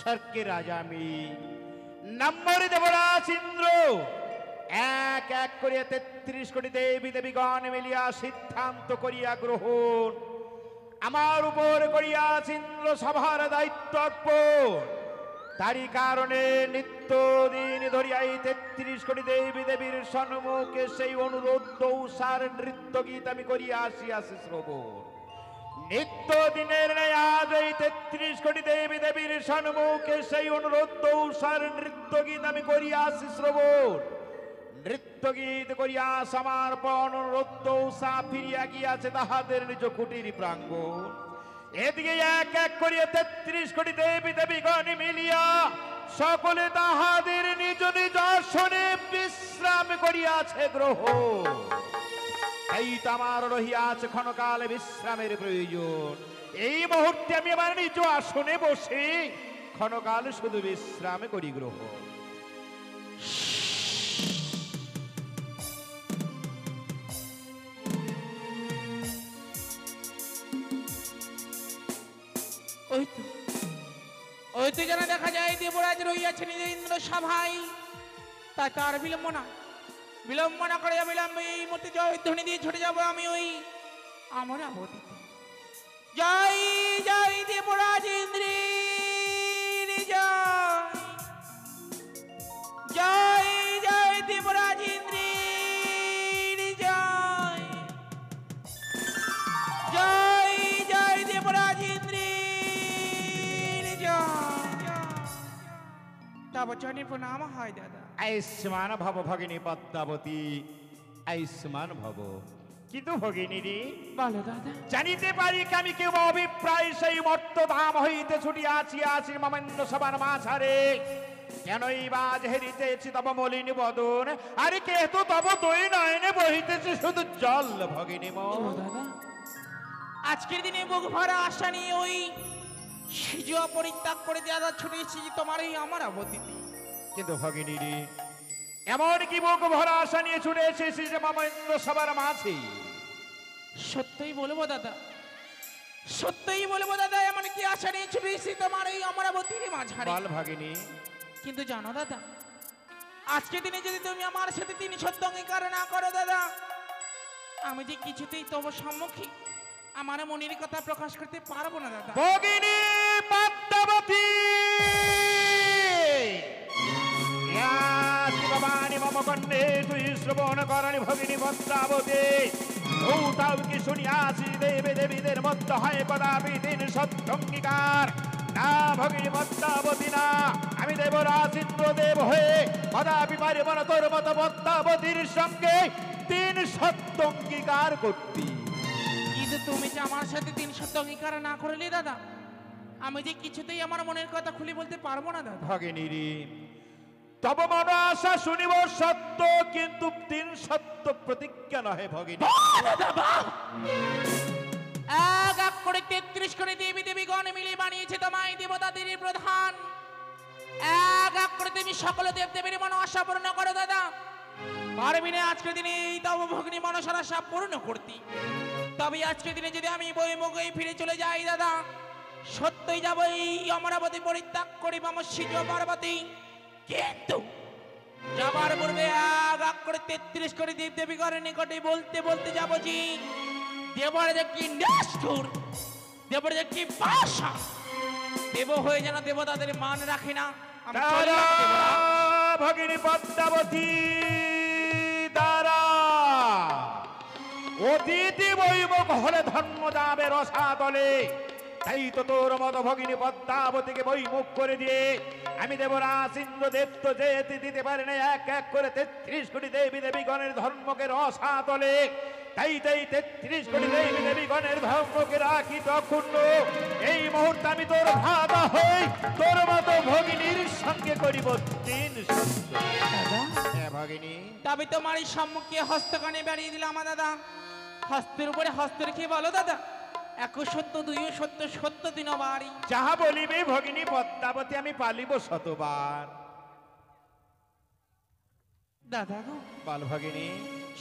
স্বর্গের রাজা আমি। নম্বর দেবরাজ ইন্দ্র এক এক করিয়া 33 কোটি দেবী দেবীগণ মিলিয়া সিদ্ধান্ত করিয়া গ্রহণ আমার উপর করিয়াছ ইন্দ্র সভার দায়িত্ব অর্পণ। তারই কারণে নিত্য দিন ধরিয়া এই 33 কোটি দেবী দেবীর সম্মুখে সেই অনুরোধ দৌসার নৃত্য গীত আমি করিয়া আসিয়াছি শ্রবণ। নিত্য দিনের ন্যায় আজ এই 33 কোটি দেবী দেবীর সম্মুখে সেই অনুরোধ দৌসার নৃত্য গীত আমি করিয়া আসি শ্রবণ। নৃত্য গীত করিয়া সমর্পণ অনুরোধ দৌসা ফিরিয়া গিয়াছে তাহাদের নিজ কুটির প্রাঙ্গণ। এদিকে এক এক করিয়া 33 কোটি দেবী দেবীগণ মিলিয়া সকলে তাহাদের নিজ নিজ আসনে বিশ্রাম করিয়াছে গ্রহণ। এই তো আমার রহিয়াছে ক্ষণকাল বিশ্রামের প্রয়োজন। এই মুহূর্তে আমি আমার নিজ আসনে বসে ক্ষণকাল শুধু বিশ্রাম করি গ্রহণ। ওই তো যেন দেখা যায় দেবরাজ রইয়াছে নিজ ইন্দ্র সভায়। তাই তার বিলম্ব না করে বিলম্বে এই মুহূর্তে জয় ধ্বনি দিয়ে ছুটে যাবো আমি ওই অমরাবতীতে। জয় জয় দেবরাজ ইন্দ্রের জয়, জয় জয় দেবরাজ ইন্দ্রের জয়, জয় জয় দেবরাজ ইন্দ্রের জয়। তব চরণে প্রণাম হয় দাদা। আয়ুষ্মান ভব ভগিনী পদ্মাবতী, আয়ুষ্মান ভব। কিন্তু ভগিনী রে বলো দাদা। জানিতে পারি কি আমি কেউ অভিপ্রায় সেই মর্তধাম হইতে ছুটিয়াছি আছি মমেন্দ্র সবার মাঝারে। কেনই বাজ হেরিতেছি তব মলিনী বদন, আরে কে তো তব দই নয়নে বহিতেছে শুধু জল ভগিনী মো। দাদা আজকের দিনে বুক ভরা আশা নিয়ে ওই সিজ পরিত্যাগ করে দাদা ছুটে এসেছি তোমার এই অমরাবতীতে। কিন্তু ভগিনী রে এমন কি বুক ভরা আশা নিয়ে ছুটে এসেছি যে মমেন্দ্র সবার মাঝে? সত্যই বলবো দাদা, সত্যই বলবো দাদা, এমন কি আশা নিয়ে ছুটে এসেছি তোমার এই অমরাবতীর মাঝারে। বল ভগিনী। কিন্তু জানো দাদা, আজকের দিনে যদি তুমি আমার সাথে 3 সত্য অঙ্গীকার না করো দাদা, আমি যে কিছুতেই তোমার সম্মুখে আমার মনের কথা প্রকাশ করতে পারবো না দাদা। ভগিনী পদ্মাবতী ভবানী মম কন্যে তুই শ্রবণ করণী ভগিনী পদ্মাবতী। তাও কি শুনিয়াছি দেবে দেবীদের মধ্য হয় কদাপি 3 সত্য অঙ্গীকার। না ভগিনী পদ্মাবতী না, আমি দেবরাজ ইন্দ্রদেব হয়ে কদাপি পারিব না তোর মতো পদ্মাবতীর সঙ্গে 3 সত্য অঙ্গীকার করতে। কিন্তু তুমি যে আমার সাথে 3 সত্য অঙ্গীকার না করলে দাদা, আমি যে কিছুতেই আমার মনের কথা খুলে বলতে পারবো না দাদা। ভগিনী রে তব মন আশা শুনিব সত্য, কিন্তু 3 সত্য প্রতিজ্ঞা নহে ভগিনী। এক এক করে 33 করে দেবী দেবীগণ মিলে বানিয়েছে তোমায় দেবতাদের প্রধান। এক এক করে তুমি সকল দেব দেবীর মন আশা পূর্ণ করো দাদা। পারবি না আজকের দিনে এই তব ভগিনী মনসার আশা পূর্ণ করতে? তবে আজকের দিনে যদি আমি বইমুখে ফিরে চলে যাই দাদা, সত্যই যাব এই অমরাবতী পরিত্যাগ করিব আমার সিজ পার্বতী। কিন্তু যাবার পূর্বে এক এক করে 33 করে দেব দেবীগণের নিকটে বলতে বলতে যাব জি দেবরাজ কি নিষ্ঠুর, দেবরাজ কি পাষাণ, দেব হয়ে যেন দেবতাদের মান রাখে না। ভগিনী পদ্মাবতী দ্বারা অতিথি বৈমুখ হলে ধর্ম যাবে রসাতলে। তাই তো তোর মত ভগিনী পদ্মাবতীকে বৈমুখ করে দিয়ে আমি দেবরাজ ইন্দ্রদেব তো যেতে দিতে পারি না এক এক করে 33 কোটি দেবী দেবীগণের ধর্মকে রসাতলে। তাই 33 কোটি দেবী দেবীগণের ধর্মকে রাখি তক্ষুণ্ণ। এই মুহূর্তে আমি তোর ভাতা হই তোর মতো ভগিনীর সঙ্গে করিব 3 সত্য। হ্যাঁ ভগিনী। তবে তোমার এই সম্মুখে হস্তকানে বেরিয়ে দিলাম দাদা। হস্তের উপরে হস্ত রেখে বলো দাদা, 1 সত্য 2 সত্য সত্য 3 বারই যাহা বলিবে ভগিনী পদ্মাবতী আমি পালিব শতবার। দাদা গো বল ভগিনী।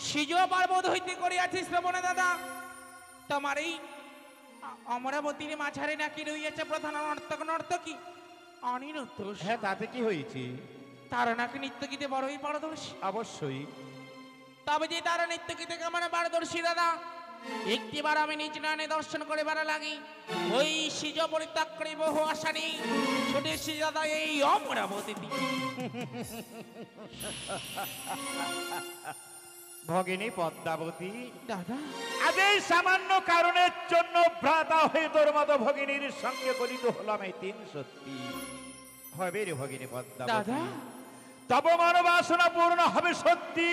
সিজ পার্বত হইতে করিয়াছি শ্রবণে দাদা, তোমার এই অমরাবতীর মাঝারে নাকি রইয়াছে প্রধান নর্তক নর্তকী। অনিরুদ্ধ হ্যাঁ, তাতে কি হয়েছে? তারা নাকি নৃত্য গীতে বড়ই পারদর্শী। অবশ্যই। তবে যে তারা নৃত্য গীতে কেমন পারদর্শী দাদা, একটিবার আমি নিজ নয়নে দর্শন করে বেড়া লাগি। ওই সিজ পরিত্যাগ করে বহু আশা নেই ছুটে এসে দাদা এই অমরাবতীতে। ভগিনী পদ্মাবতী, দাদা আজ এই সামান্য কারণের জন্য ভ্রাতা হয়ে তোর মতো ভগিনীর সঙ্গে গলিত হলাম, এই তিন সত্যি হবে রে ভগিনী পদ্মাবতী। দাদা তব মনোবাসনা পূর্ণ হবে সত্যি,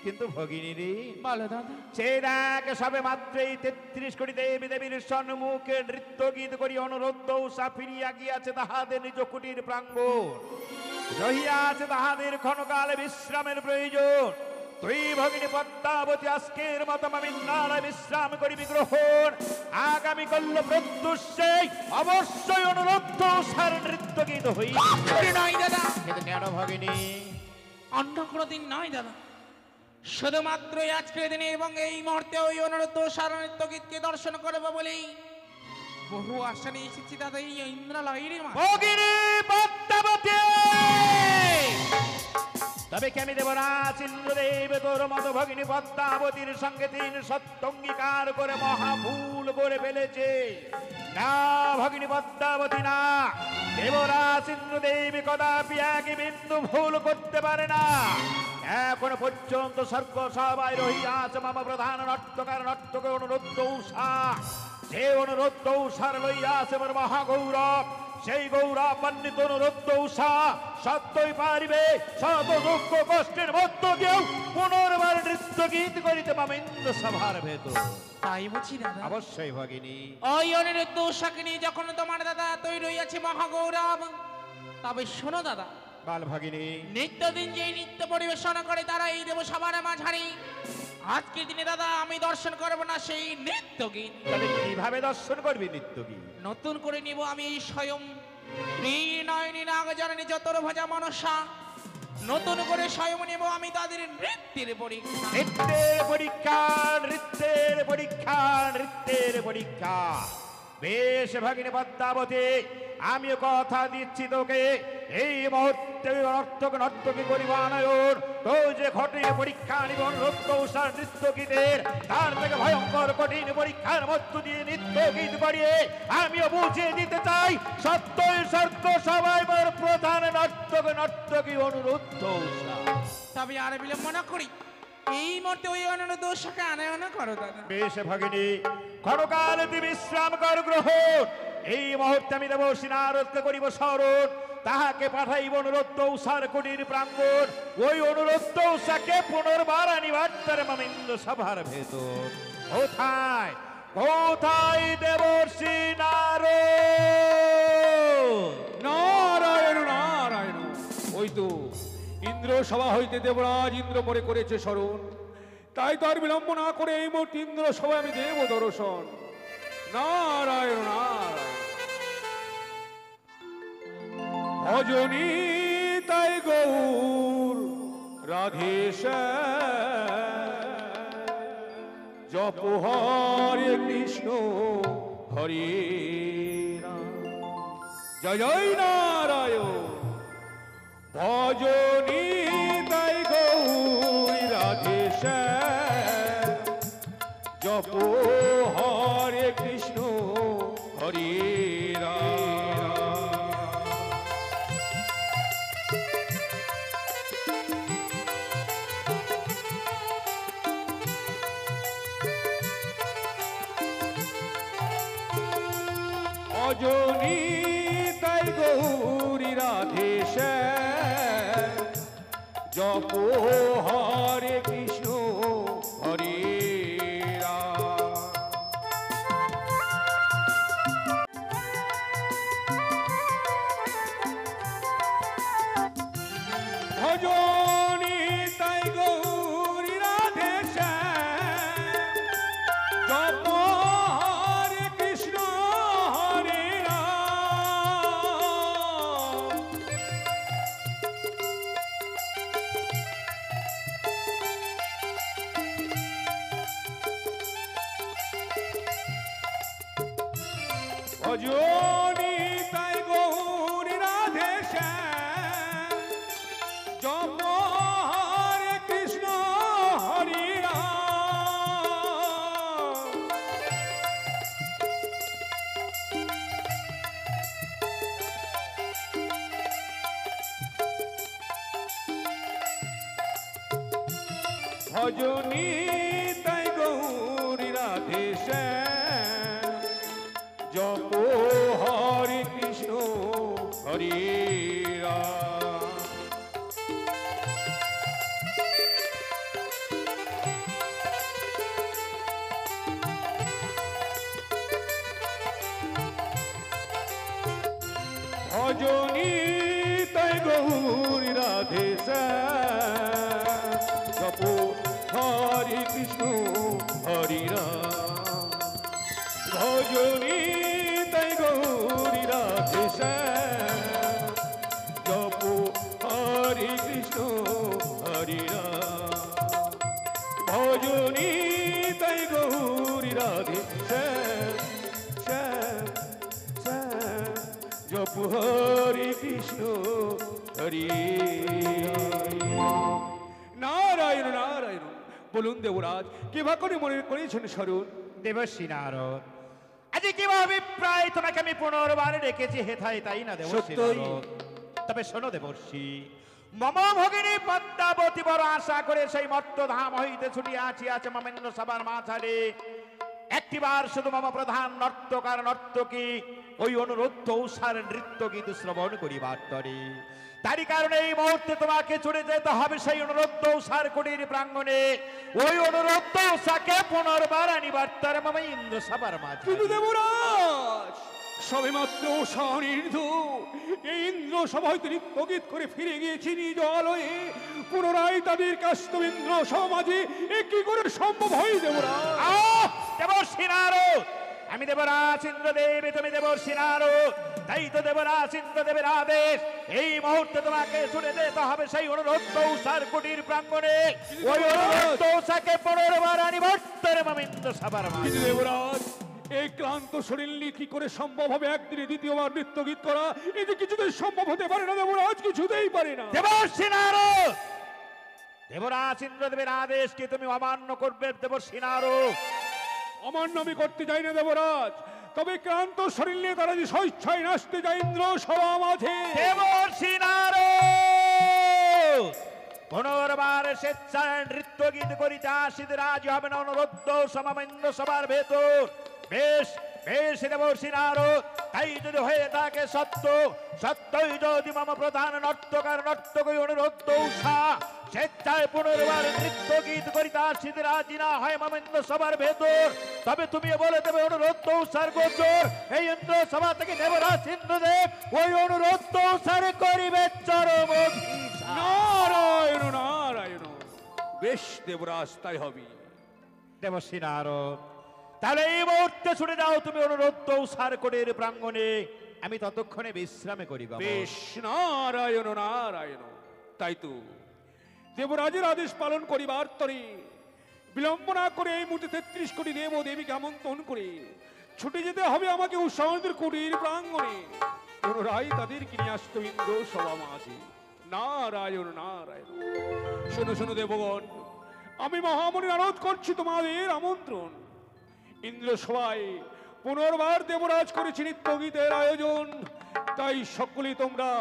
কিন্তু ভগিনী রে বলো দাদা। সে দেখ সবে মাত্রই 33 কোটি দেবী দেবীর সম্মুখে নৃত্য গীত করি অনুরোধ উষা ফিরিয়া গিয়াছে তাহাদের নিজ কুটির প্রাঙ্গণ। রহিয়াছে তাহাদের ক্ষণকালে বিশ্রামের প্রয়োজন। তুই ভগিনী পদ্মাবতী আজকের মতো আমি নারায় বিশ্রাম করিবি গ্রহণ। আগামী কল্য প্রত্যুষে অবশ্যই অনুরোধ উষার নৃত্য গীত হই নয় দাদা, কিন্তু কেন ভগিনী? অন্য কোনো দিন নয় দাদা, শুধুমাত্র আজকের দিনে এবং এই মুহূর্তে ওই অনুরোধ সারা নৃত্য গীতকে দর্শন করবো বলেই বহু আশা নিয়ে এসেছি দাদা এই ইন্দ্রালয়ের মা। ভগিনী পদ্মাবতী, তবে কেমি দেবরাজ ইন্দ্রদেব তোর মতো ভগিনী পদ্মাবতীর সঙ্গে তিন সত্য অঙ্গীকার করে মহাভুল করে ফেলেছে। না ভগিনী পদ্মাবতী না, দেবরাজ ইন্দ্রদেব কদাপি এক বিন্দু ভুল করতে পারে না। এখন পর্যন্ত স্বর্গ সবাই রহিয়াছে মামা প্রধান নর্তকার নর্তক অনুরোধ উষা। যে অনুরোধ উষার লইয়াছে আমার মহাগৌরব, সেই গৌরবান্বিত অনুরোধ উষা সত্যই পারিবে শত দুঃখ কষ্টের মধ্য দিয়েও পুনর্বার নৃত্য গীত করিতে মামেন্দ্র সভার ভেতর। তাই বলছি দাদা, অবশ্যই ভগিনী। ওই অনিরুদ্ধ উষাকে নিয়ে যখন তোমার দাদা তৈরি রইয়াছে মহাগৌরব, তবে শোনো দাদা, বাল ভগিনী, নিত্যদিন যে নৃত্য পরিবেশন করে তারা এই দেব সবার মাঝারি। আজকের দিনে দাদা আমি দর্শন করবো না সেই নৃত্য গীত। তাহলে কিভাবে দর্শন করবি নৃত্য গীত? নতুন করে নিব আমি এই স্বয়ং নয়নী নাগজননী যতর ভজা মনসা, নতুন করে স্বয়ং নেব আমি তাদের নৃত্যের পরীক্ষা। নৃত্যের পরীক্ষা, নৃত্যের পরীক্ষা, নৃত্যের পরীক্ষা। বেশ ভগিনী পদ্মাবতী, আমিও কথা দিচ্ছি তোকে, এই মুহূর্তে নর্তক নর্তকী করিব আনয়ন। তো যে কঠিন পরীক্ষা নিব নৃত্য উষার নৃত্য গীতের, তার থেকে ভয়ঙ্কর কঠিন পরীক্ষার মধ্য দিয়ে নৃত্য গীত করিয়ে আমিও বুঝিয়ে দিতে চাই সত্যই স্বর্গ সবাই প্রধান নর্তক নর্তকী অনুরুদ্ধ উষা। তবে আর বিলম্ব না করি, এই মুহূর্তে ওই অনুরোধ উষাকে আনয়ন করো দাদা। বেশ ভগিনী, ক্ষণকাল তুই বিশ্রাম কর গ্রহণ। এই মুহূর্তে আমি দেব সিনারদকে করিব স্মরণ, তাহাকে পাঠাইব অনুরোধ উষার কুটির প্রাঙ্গণ। ওই অনুরোধ উষাকে পুনর্বার আনিবার তার মামেন্দ্র সভার ভেতর। কোথায় কোথায় দেবর্ষি নারদ? নারায়ণ নারায়ণ, ওই তো ইন্দ্র সভা হইতে দেবরাজ ইন্দ্র পরে করেছে স্মরণ। তাই তো আর বিলম্ব না করে এই মুহূর্তে ইন্দ্র সভায় আমি দেব দর্শন। নারায়ণ নারায়ণ, ভজনী তাই গৌর রাধেশ, জপ হরে কৃষ্ণ হরে রাম, জয় জয় নারায়ণ। ভজনী তাই গৌর রাধেশ, জপ হরে কৃষ্ণ হরে রাম। ভজনী তাই গৌরী রাধেশ, জপ হরে কৃষ্ণ হরে রাম। ভজনী তাই গৌরী রাধেশ, জপ হরে কৃষ্ণ হরে রাম। ভজনী তাই গৌরী ভজনী তাই গৌরী রাধে শ্যাম জপ হরে কৃষ্ণ হরে রাম। ভজনী তাই গৌরী রাধে শ্যাম জপ হরে কৃষ্ণ হরে রাম। ভজনী তাই গৌরী রাধে শ্যাম জপ হরে কৃষ্ণ হরে রাম। ভজনী তাই গৌরী রাধে শ্যাম শ্যাম শ্যাম জপ হরে কৃষ্ণ হরে রাম। নারায়ণ নারায়ণ। বলুন দেবরাজ কিভাবে করে মনে করেছেন স্মরণ? দেবর্ষি নারদ, আজ কিভাবে প্রায় তোমাকে আমি পুনর্বার ডেকেছি হেথায় তাই না দেবর্ষি সত্যই। নারদ? তবে শোনো দেবর্ষি, মম ভগিনী পদ্মাবতী বড় আশা করে সেই মর্তধাম হইতে ছুটিয়া আছে মমেন্দ্র সভার মাঝারে একটিবার শুধু মম প্রধান নর্তকার নর্তকী ওই অনুরোধ উষার নৃত্য গীত শ্রবণ করিবার তরে। তারই কারণে এই মুহূর্তে তোমাকে ছুটে যেতে হবে সেই অনুরোধ উষার কুটির প্রাঙ্গণে। ওই অনুরোধ উষাকে পুনর্বার আনিবার তরে মম ইন্দ্র সভার মাঝে। কিন্তু দেবরাজ সবে মাত্র স্বনির্ধ এই ইন্দ্র সভা হইতে নৃত্যগীত করে ফিরে গিয়েছি নিজ আলয়ে, পুনরায় তাদের কাস্তবেন্দ্র সমাজে এ কি করে সম্ভব হয় দেবরাজ? দেবর্ষি নারদ, আমি দেবরাজ ইন্দ্রদেব, তুমি দেবর্ষি নারদ, তাই তো দেবরাজ ইন্দ্রদেবের আদেশ এই মুহূর্তে তোমাকে ছুটে যেতে হবে সেই অনুরোধ উষার কুটির প্রাঙ্গণে। ওই অনুরোধ উষাকে পুনর্বার আনিবার তরে মম ইন্দ্র সভার মাঝে। কিন্তু দেবরাজ এই ক্লান্ত শরীর নিয়ে কি করে সম্ভব হবে একদিনে দ্বিতীয়বার নৃত্য গীত করা? এতে কিছুতেই সম্ভব হতে পারে না দেবরাজ, কিছুতেই পারে না। দেবর্ষি নারদ, দেবরাজ ইন্দ্রদেবের আদেশ কি তুমি অমান্য করবে দেবর্ষি নারদ? অমান্য আমি করতে চাই না দেবরাজ, তবে ক্লান্ত শরীর নিয়ে তারা যে স্বেচ্ছায় নাচতে যায় ইন্দ্র সভা মাঝে। দেবর্ষি নারদ, পুনর্বার স্বেচ্ছায় নৃত্য গীত করিতে আসিতে রাজি হবে না অনুরোধ সমমেন্দ্র সভার ভেতর। বেশ বেশ দেবর্ষি নারদ, তাই যদি হয়ে থাকে সত্য, সত্যই যদি মম প্রধান নর্তকার নর্তকই অনুরোধ উষা স্বেচ্ছায় পুনর্বার নৃত্য গীত করিতে আসিতে রাজি না হয় মমেন্দ্র সভার ভেতর, তবে তুমি বলে দেবে অনুরোধ উষার গোচর এই ইন্দ্র সভা থেকে দেবরাজ ইন্দ্রদেব ওই অনুরোধ উষার করিবে চরম অভিশাপ। নারায়ণ নারায়ণ। বেশ দেবরাজ তাই হবে। দেবর্ষি নারদ, তাহলে এই মুহূর্তে ছুটে যাও তুমি অনুরোধ উষার কোটের প্রাঙ্গণে, আমি ততক্ষণে বিশ্রামে করিব। বেশ নারায়ণ নারায়ণ। তাই তো দেবরাজের আদেশ পালন করিবার তরে বিলম্ব না করে এই মুহূর্তে ৩৩ কোটি দেব দেবীকে আমন্ত্রণ করে ছুটে যেতে হবে আমাকে উষাদের কুটির প্রাঙ্গণে। পুনরায় তাদেরকে নিয়ে আসতো ইন্দ্র সভা মাঝে। নারায়ণ নারায়ণ। শোনো শোনো দেবগণ, আমি মহামণি নারদ করছি তোমাদের আমন্ত্রণ। ইন্দ্র সভায় পুনর্বার দেবরাজ করেছে নৃত্য গীতের আয়োজন, তাই সকলেই তোমরা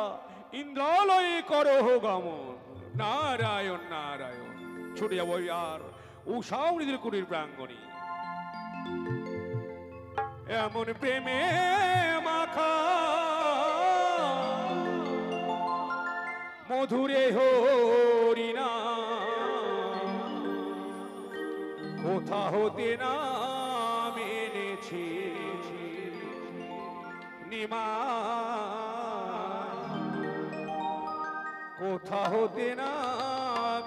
ইন্দ্রালয়ে করো গমন। নারায়ণ নারায়ণ। ছুটে যাবো আর উষাও নিজের কুটির প্রাঙ্গণে। এমন প্রেমে মাখা মধুরে হরিনা কোথা হতে না মেনেছি নিমা, কোথা হতে না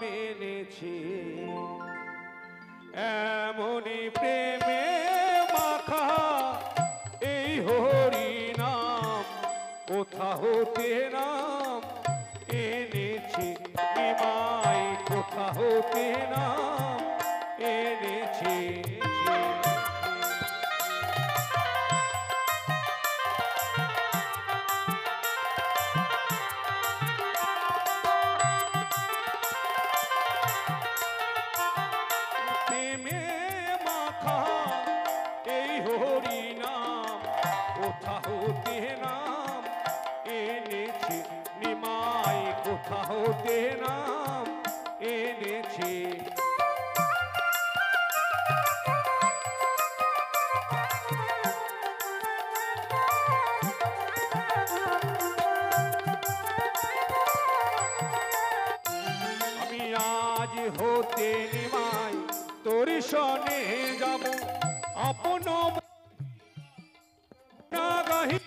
মেনেছি এমনই প্রেমে মাখা এই হরি নাম, কোথা হতে নাম এনেছি নিমাই, কোথা হতে নাম এনেছি। প্রেমে মাখা এই হরি নাম, কোথা হতে নাম এনেছি নিমাই, কোথা হতে নাম এনেছি। হতে নিমাই তোর সনে যাব আপন না গাহি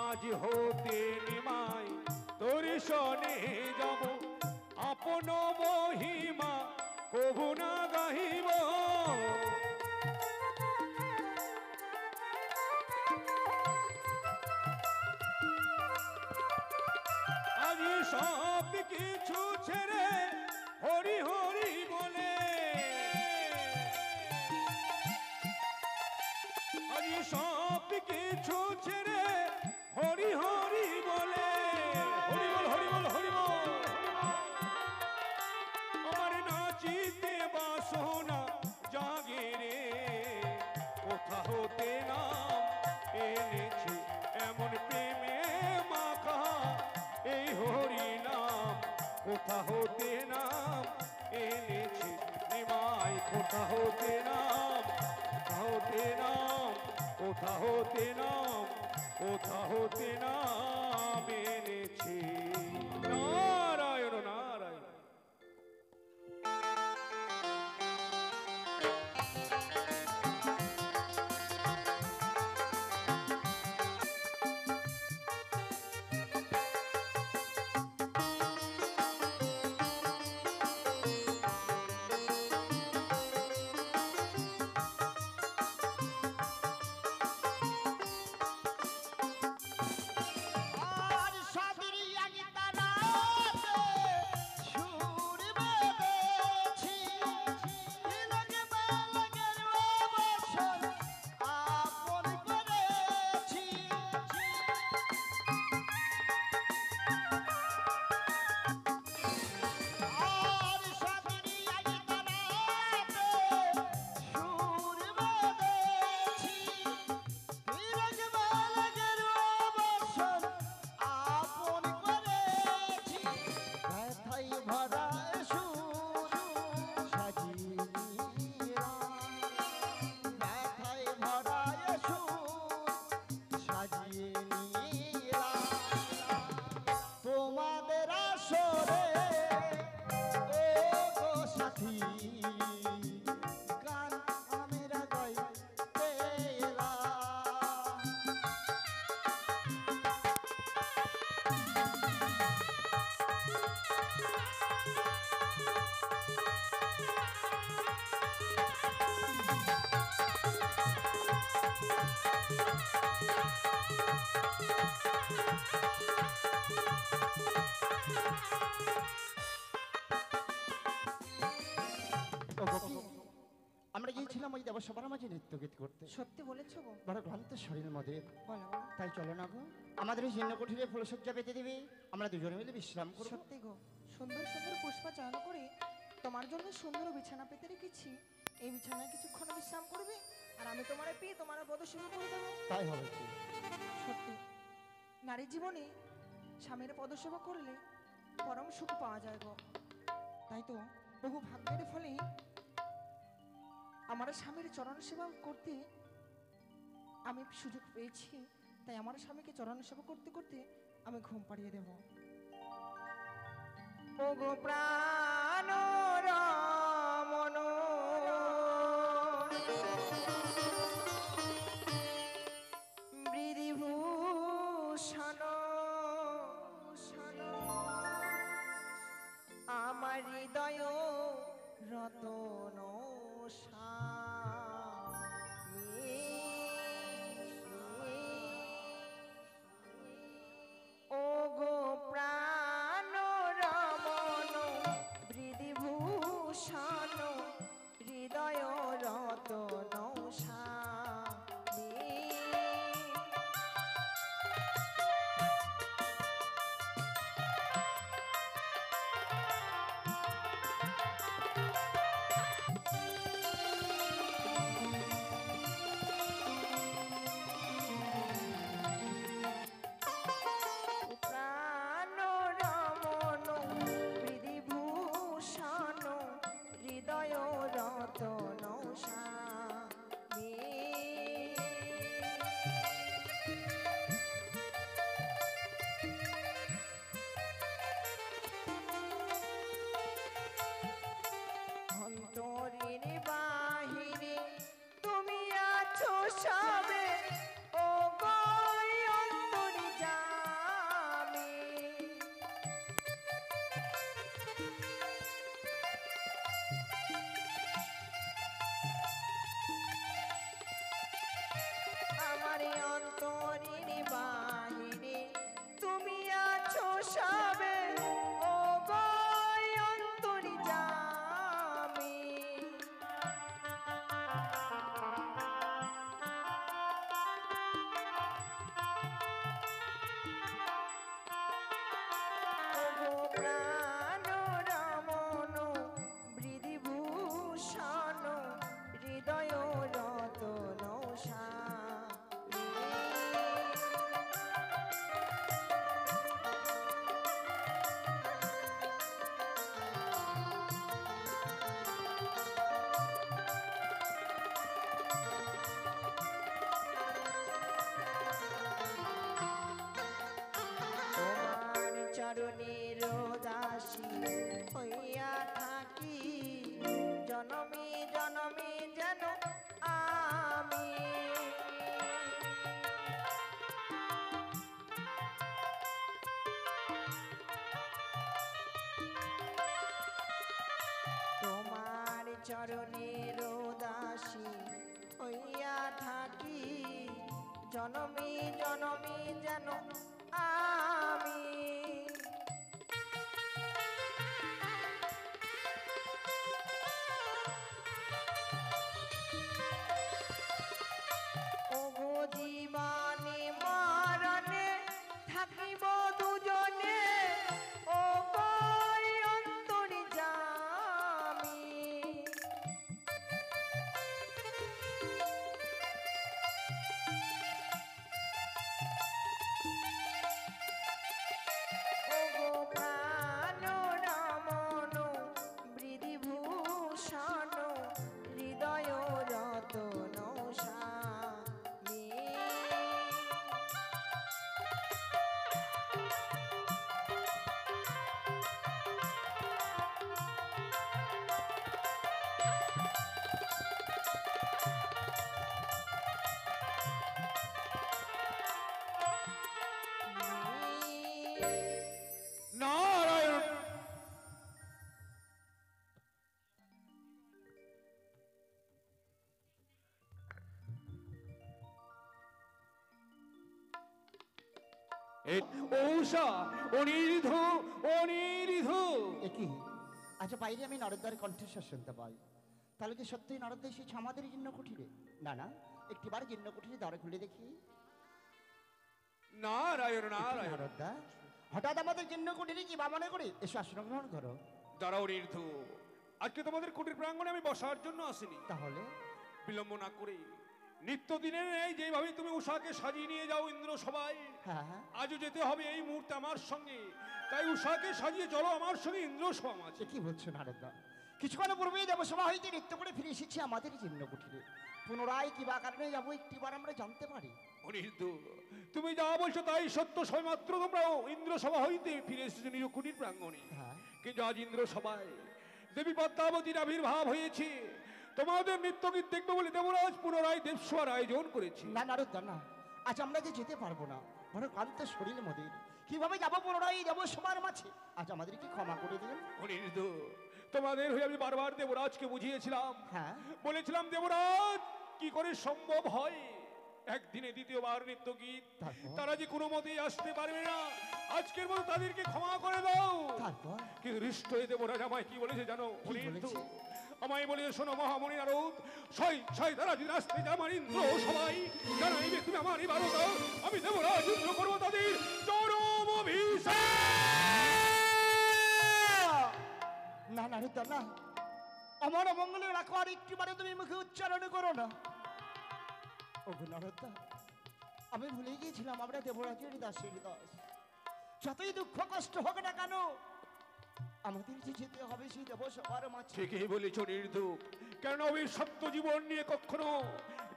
আজ হতে নিমাই তোর সনে যাব আপন মহিমা কভু না গাহিব আজ সব কিছু ছেড়ে হরি হরি বলে আজ সব কিছু ছেড়ে হরি হরি বলে হরি বল হরি বল হরি বল আমার নাচিতে বাসনা জাগে রে কোথা হতে নাম এনেছে এমন প্রেমে মাখা এই হরি নাম কোথা হতে নাম এনেছে নিমাই কোথা হতে নাম কোথা হতে নাম কোথা হতে নাম এনেছে নারায়ণ নারায়ণ আর সবেরই আগে তারাতে সুর বেঁধেছি। তিলকে বেলকের অবসর আপন করেছি। আর সবেরই আগে তারাতে সুর বেঁধেছি। তিলকে বেলকের অবসর আপন করেছি। ব্যথায় ভরা সুর সাজিয়ে ব্যথায় ভরা সুর সাজিয়ে তোমাদের আসরে ও গো সাথী গান আমরা গাইতে এলাম। আমরা গিয়েছিলাম ওই দেবসভার মাঝে নৃত্য গীত করতে। সত্যি বলেছো গো? বড় ক্লান্ত শরীর মধ্যে, বলো বলো। তাই চলো না গো আমাদের এই জীর্ণ কুঠিরে ফুলসজ্জা পেতে দিবি, আমরা দুজনে মিলে বিশ্রাম করবো। সত্যি গো, সুন্দর সুন্দর পুষ্পাচয়ন করে তোমার জন্য সুন্দর বিছানা পেতে রেখেছি। এই বিছানায় কিছুক্ষণ বিশ্রাম করবে আর আমি তোমার পেয়ে তোমার পদসেবা করে দেবো। তাই হবে কি? সত্যি নারীর জীবনে স্বামীর পদসেবা করলে পরম সুখ পাওয়া যায় গো। তাই তো বহু ভাগ্যের ফলে আমার স্বামীর চরণ সেবা করতে আমি সুযোগ পেয়েছি। তাই আমার স্বামীকে চরণ সেবা করতে করতে আমি ঘুম পাড়িয়ে দেব। ওগো প্রাণ রমণ বৃদ্ধিভূষণ আমার হৃদয় রতন ও গো প্রাণ রমণ বৃদ্ধিভূষণ যেন আমি। তোমার চরণের দাসী হইয়া থাকি, জনমে জনমে যেন আমি। ওগো জীবনে মরণে থাকিব দুজনে, ও কই অন্তর্যামী। ওগো প্রাণ রমণ বৃদ্ধিভূষণ, হৃদয় রতন স্বামী। নারায়ণ ঔষা অনির্ধ অনির্ধ। একই আচ্ছা, বাইরে আমি নারদার কণ্ঠস্বর শুনতে পাই। তাহলে কি সত্যি নারদ এসেছে আমাদের জীর্ণ কুঠিরে? না না, একটিবার জীর্ণ কুঠিরে দ্বার খুলে দেখি। নারায়ণ নারায়ণ। নারদা, হঠাৎ আমাদের জীর্ণ কুঠিরে কি বা মনে করে? এসো আশ্রম গ্রহণ করো। দাঁড়াও অনির্ধ, আজকে তোমাদের কুটির প্রাঙ্গণে আমি বসার জন্য আসিনি। তাহলে বিলম্ব না করে নিত্যদিনের ন্যায় যেভাবে তুমি উষাকে সাজিয়ে নিয়ে যাও ইন্দ্র সবাই, হ্যাঁ হ্যাঁ, আজও যেতে হবে এই মুহূর্তে আমার সঙ্গে। তাই উষাকে সাজিয়ে চলো আমার সঙ্গে ইন্দ্র সভা মাঝে। কি বলছো নারদা? কিছুক্ষণ পূর্বেই দেবসভা হইতে নৃত্য করে ফিরে এসেছি আমাদের জীর্ণ কুঠিরে। পুনরায় কি বা কারণে যাবো একটিবার আমরা জানতে পারি। অনির্ধ, তুমি যা বলছো তাই সত্য। সবেমাত্র তোমরাও ইন্দ্র সভা হইতে ফিরে এসেছো নিজ কুটির প্রাঙ্গণে। হ্যাঁ। কিন্তু আজ ইন্দ্র সভায় দেবী পদ্মাবতীর আবির্ভাব হয়েছে। তোমাদের নৃত্যগীত দেখবে বলে দেবরাজ পুনরায় দেবসভার আয়োজন করেছে। না নারদা না, আজ আমরা যে যেতে পারবো না, বড় ক্লান্ত শরীর মোদের। কিভাবে যাবো পুনরায় দেবসভার মাঝে? আজ আমাদেরকে ক্ষমা করে দিন। অনির্ধ, তোমাদের হয়ে আমি বারবার দেবরাজকে বুঝিয়েছিলাম। হ্যাঁ। বলেছিলাম দেবরাজ কি করে সম্ভব হয় একদিনে দ্বিতীয়বার নৃত্য গীত? তারপর? তারা যে কোনো মতেই আসতে পারবে না, আজকের মতো তাদেরকে ক্ষমা করে দাও। তারপর? কিন্তু হৃষ্ট হয়ে দেবরাজ আমায় কি বলেছে জানো? কি অনির্ধ, বলেছে? আমায় বলেছে শোনো মহামণি নারদ, ছয় তারা যদি আসতে যায় আমার ইন্দ্র সবাই জানাইবে তুমি আমার ইবারত, আমি দেবরাজ ইন্দ্র করবো তাদের চরম অভিষেক। না নারদা না, আমার অমঙ্গলে রাখো, আর একটিবারে তুমি মুখে উচ্চারণ করো না। ওগো নারদা, আমি ভুলে গিয়েছিলাম আমরা দেবরাজের দাসের দাস। যতই দুঃখ কষ্ট হোক না কেন, আমাদের যে যেতে হবে সেই দেবসভার মাঝে। ঠিকই বলেছ নির্ধুক, কেন অভিশপ্ত জীবন নিয়ে কখনো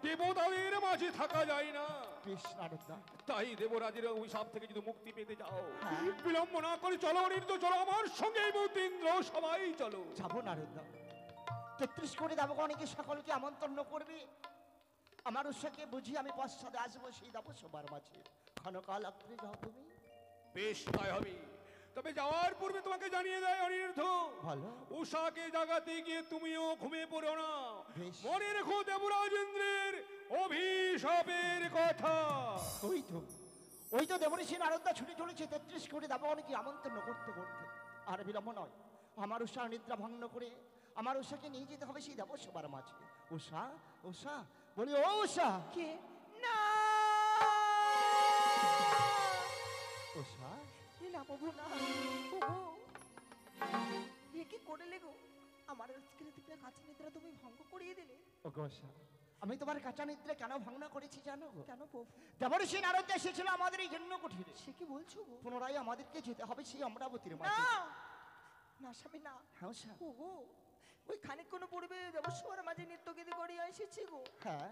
দেবতাদের মাঝে থাকা যায় না। বেশ নারদা, তাই দেবরাজের অভিশাপ থেকে যদি মুক্তি পেতে চাও, হ্যাঁ। বিলম্ব না করে চলো নির্ধ, চলো আমার সঙ্গে এই মুহূর্তে ইন্দ্র সবাই চলো। যাবো নারদা। 33 কোটি দেবগণকে সকলকে আমন্ত্রণ করবে। আমার উৎসাহকে বুঝি আমি পশ্চাতে আসবো সেই দেবসভার মাঝে। ক্ষণকাল আপনি যাও তুমি। বেশ তাই হবে, তবে যাওয়ার পূর্বে তোমাকে জানিয়ে দেয় অনির্ধ, ভালো। উষাকে জাগাতে গিয়ে তুমিও ঘুমিয়ে পড়ো না। বেশ। মনে রেখো দেবরাজ ইন্দ্রের অভিশাপের কথা। ওই তো দেবঋষি নারদা ছুটে চলেছে 33 কোটি দেবগণকে আমন্ত্রণ করতে করতে। আর বিলম্ব নয়, আমার উষা নিদ্রা ভঙ্গ করে আমার উষাকে নিয়ে যেতে হবে সেই দেবসভার মাঝে। উষা, উষা, বলি ও উষা। কে? না, উষা, না বাবু না। ওগো, এ কি করে লেগো? আমার আজকের দিকটা কাছে নিদ্রা তুমি ভঙ্গ করিয়ে দিলে। ও উষা, আমি তোমার কাঁচা নিদ্রা কেন ভঙ্গ করেছি জানো গো? কেন প্রভু? দেবঋষি নারদ এসেছিল আমাদের এই জন্য কুঠিরে। সে কি বলছো গো? পুনরায় আমাদেরকে যেতে হবে সেই অমরাবতীর না, মাঝে। না স্বামী না। হ্যাঁ উষা। ওগো, ওই খানিকক্ষণ পূর্বে দেবস্বর মাঝে নৃত্যগীতি করিয়া এসেছি গো। হ্যাঁ,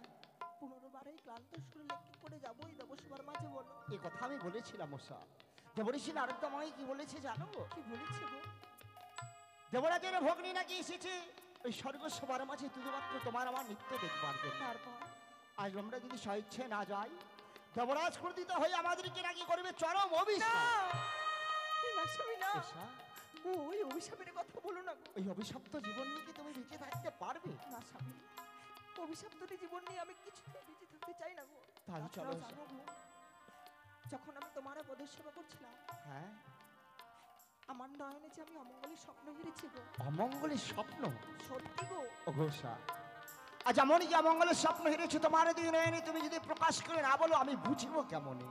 পুনর্বার এই ক্লান্ত শরীরে কি করে যাবো এই দেবস্বর মাঝে বলো? এই কথা আমি বলেছিলাম উষা। দেবঋষি নারদ আমায় কি বলেছে জানো গো? কি বলেছে গো? দেবরাজের ভগ্নী নাকি এসেছে ওই স্বর্গ সবার মাঝে শুধুমাত্র তোমার আমার নিত্য দেখবার জন্য। তারপর আজ আমরা যদি স্বইচ্ছে না যাই, দেবরাজ ক্রোধিত হয়ে আমাদেরকে নাকি করবে চরম অভিশাপ। না স্বামী না, ঈশা, ওই অভিশাপের কথা বলো না গো। ওই অভিশপ্ত জীবন নিয়ে কি তুমি বেঁচে থাকতে পারবে? না স্বামী, অভিশাপ্তটি জীবন নিয়ে আমি কিছুতেই বেঁচে থাকতে চাই না গো। তাহলে চলো তাছাড়াও ঈশা। জানো গো, যখন আমি তোমার পদের সেবা করছিলাম, হ্যাঁ, আমার নয়নে যে আমি অমঙ্গলের স্বপ্ন হেরেছি গো। অমঙ্গলের স্বপ্ন? সত্যি গো। অঘোষা, আজ এমনই কি অমঙ্গলের স্বপ্ন হেরেছো তোমার দুই নয়নে, তুমি যদি প্রকাশ করে না বলো আমি বুঝবো কেমনে?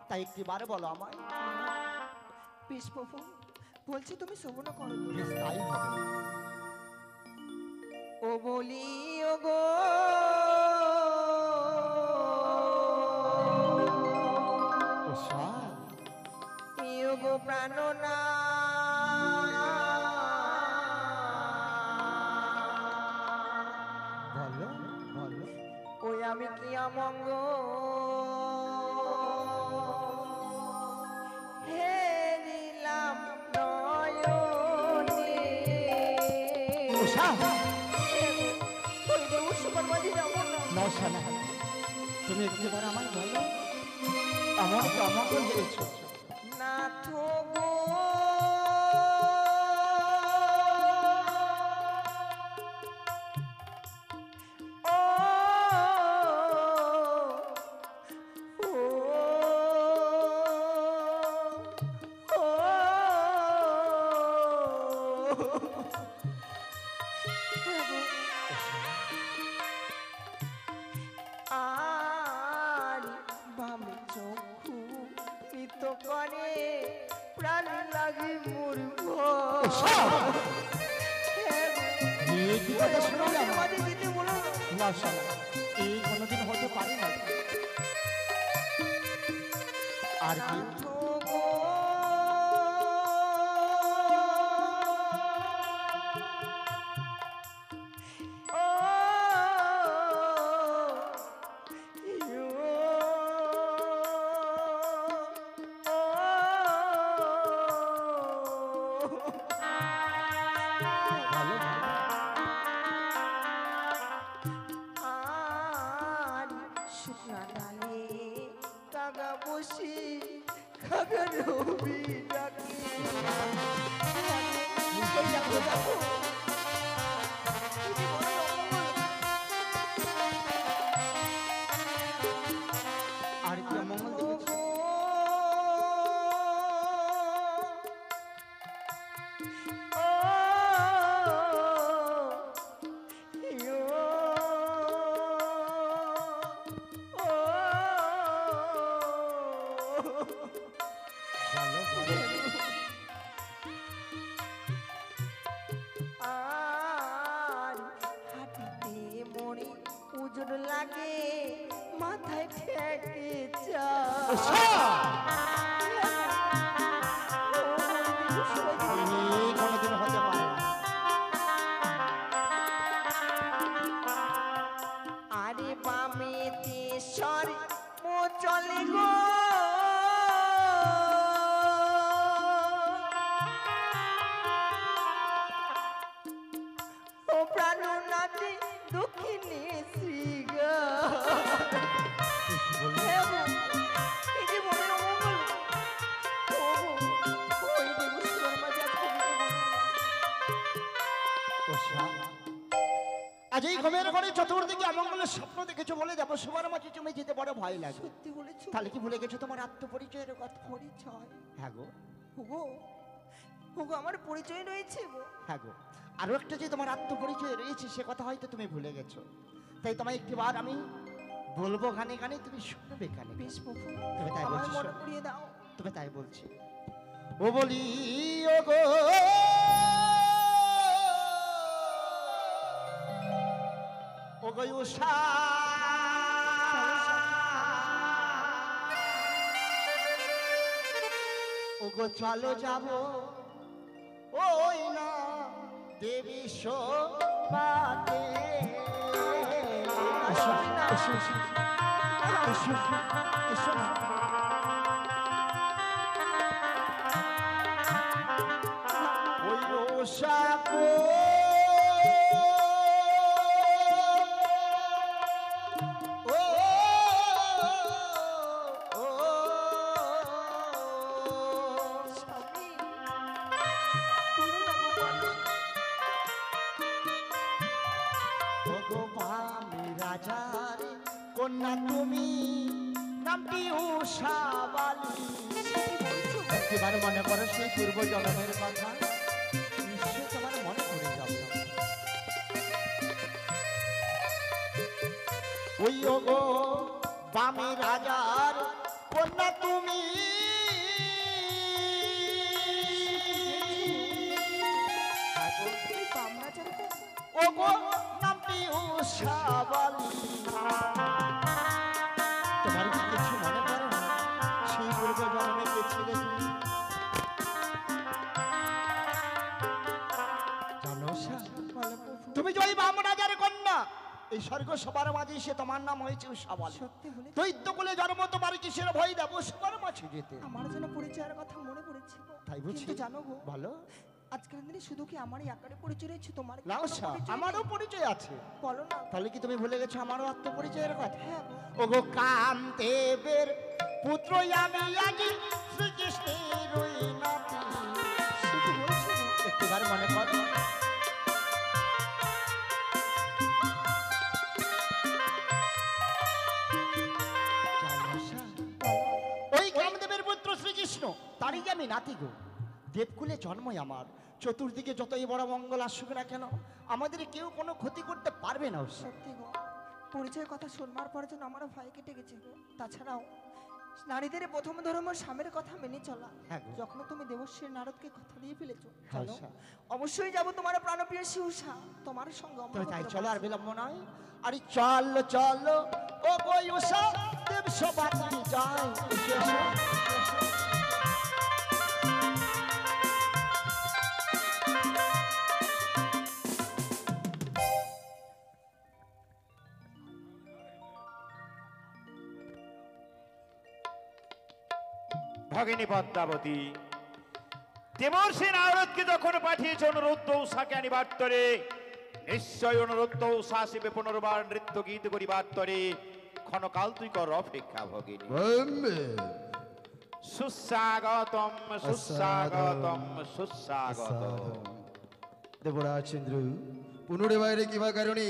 তাই একটিবার বলো আমায়। বেশ প্রভু, বলছি তুমি শ্রবণ করো। বেশ তাই হবে। ও বলি ও গো ঈশা, ও গো প্রাণনা, বলো বলো। ওই আমি কি অমঙ্গ হেরিলাম নয়নে। ঈশা, ওই যে উৎসবের মাঝে যাবো না। নশা না, তুমি একটিবার আমায় বলো আমার কি অমঙ্গল হয়েছে? নাথ গো আর বামে চক্ষু মৃত করে প্রাণ লাগি মরব। এই কি কথা শুনলাম? মাঝে দিতে বলো না। নশা না, এই কোনোদিন হতে পারে না। আর কি? নাথ গো ভালো ভালো। আর শুকনা ডালে কাগা বসি কাগা রবি ডাকি। এই দেখো দেখো, কি বড় অমঙ্গল। আর কি অমঙ্গল দেখেছো? ভালো ভালো। আর হাঁটিতে মনে উজুর লাগে, মাথায় ঠেকে এই কোনোদিন হতে পারে না। আরে বামে দেশর মো চলে গো, ও প্রাণনাথে দক্ষিণে শ্রীগা। এই যে বড় অমঙ্গল। ওই দেখো সুর মাঝে আজকে দিতে বলো না। ঈশা, আজ এই ঘুমের ঘরে চতুর্দিকে অমঙ্গলের স্বপ্ন দেখেছো বলে দেবো সবার মাঝে তুমি যেতে বড় ভয় লাগে। সত্যি বলেছো। তাহলে কি ভুলে গেছো তোমার আত্মপরিচয়ের কথা? পরিচয়? হ্যাঁ গো, হুগো, হুগো আমার পরিচয় রয়েছে গো। হ্যাঁ গো। আরো একটা যে তোমার আত্মপরিচয় রয়েছে সে কথা হয়তো তুমি ভুলে গেছো। তাই তোমায় একটিবার আমি বলবো গানে গানে, তুমি শুনবে কানে। বেশ প্রভু, তুমি তাই আমার বলছো, মনে শোনো। করিয়ে দাও। তুমি তাই বলছি। ও বলি ও গো ও গো উষা, ও গো চলো যাবো ওই না দেবী সোপাতে। এসো, এসো, এসো, এসো, এসো। ওই উষা গো ও ও স্বামী, বলো না গোপাল। ভগবান রাজার কন্যা তুমি, নামটি উষাবালি। এবার মনে করো সেই পূর্ব জন্মের কথা, নিশ্চয় তোমার মনে পড়ে যাবে। ওই গো বামে রাজার কন্যা তুমি, তুমি বামরাজার কাছে? ও গো নামটি উষাবালি। তোমার কি কিছু মনে পড়ে না? সেই পূর্ব জন্মে কে ছিলে তুমি? জানো উষা, বলো প্রভু। তুমি যে ওই বাম রাজার কন্যা, এই স্বর্গ সবার মাঝে সে তোমার নাম হয়েছে উষাবালি। সত্যি বলে দৈত্য কুলে জন্ম, তোমার কিসের ভয় দেবো সবার মাঝে যেতে? আমার যেন পরিচয়ের কথা মনে পড়েছে গো। তাই বুঝি? কিন্তু জানো গো, ভালো আজকের দিনে শুধু কি আমারই আকারে পরিচয় রয়েছে, তোমার কি না কোনো উষা, পরিচয় আমারও নেই? পরিচয় আছে। বলো না। তাহলে কি তুমি ভুলে গেছো আমারও আত্মপরিচয়ের কথা? হ্যাঁ গো। ওগো কামদেবের পুত্র আমি আজি, শ্রীকৃষ্ণের ওই নাতি। সে কি বলছো গো? একটিবার মনে করো। জানো উষা, ওই কামদেবের পুত্র শ্রীকৃষ্ণ, তারই যে আমি নাতি গো। দেবকুলে জন্মই আমার। চতুর্দিকে যতই বড় মঙ্গল আসুক না কেন, আমাদের কেউ কোনো ক্ষতি করতে পারবে না উষা। সত্যি গো, পরিচয়ের কথা শুনবার পরে যেন আমারও ভয় কেটে গেছে গো। তাছাড়াও নারীদের প্রথম ধর্ম স্বামীর কথা মেনে চলা। হ্যাঁ গো। যখন তুমি দেবশ্রীর নারদকে কথা দিয়ে ফেলেছো, হ্যাঁ চলো উষা। অবশ্যই যাবো তোমার প্রাণপ্রিয় শিউষা, তোমার সঙ্গে তো তাই অমর চলো, আর করবো। বিলম্ব নয়। আরে চলো চলো ও বই উষা, দেব সবাই যায়। এসো, এসো। ভগিনী পদ্মাবতী, দেবর্ষি নারদকে যখন পাঠিয়েছে অনুরোধ উষাকে আনিবার তরে, নিশ্চয় অনুরোধ উষা আসিবে পুনর্বার নৃত্য গীত করিবার তরে। ক্ষণকাল তুই কর অপেক্ষা ভগিনী। সুস্বাগতম সুস্বাগতম সুস্বাগতম। দেবরাজ চন্দ্র পুনর্বারে কিবা কারণে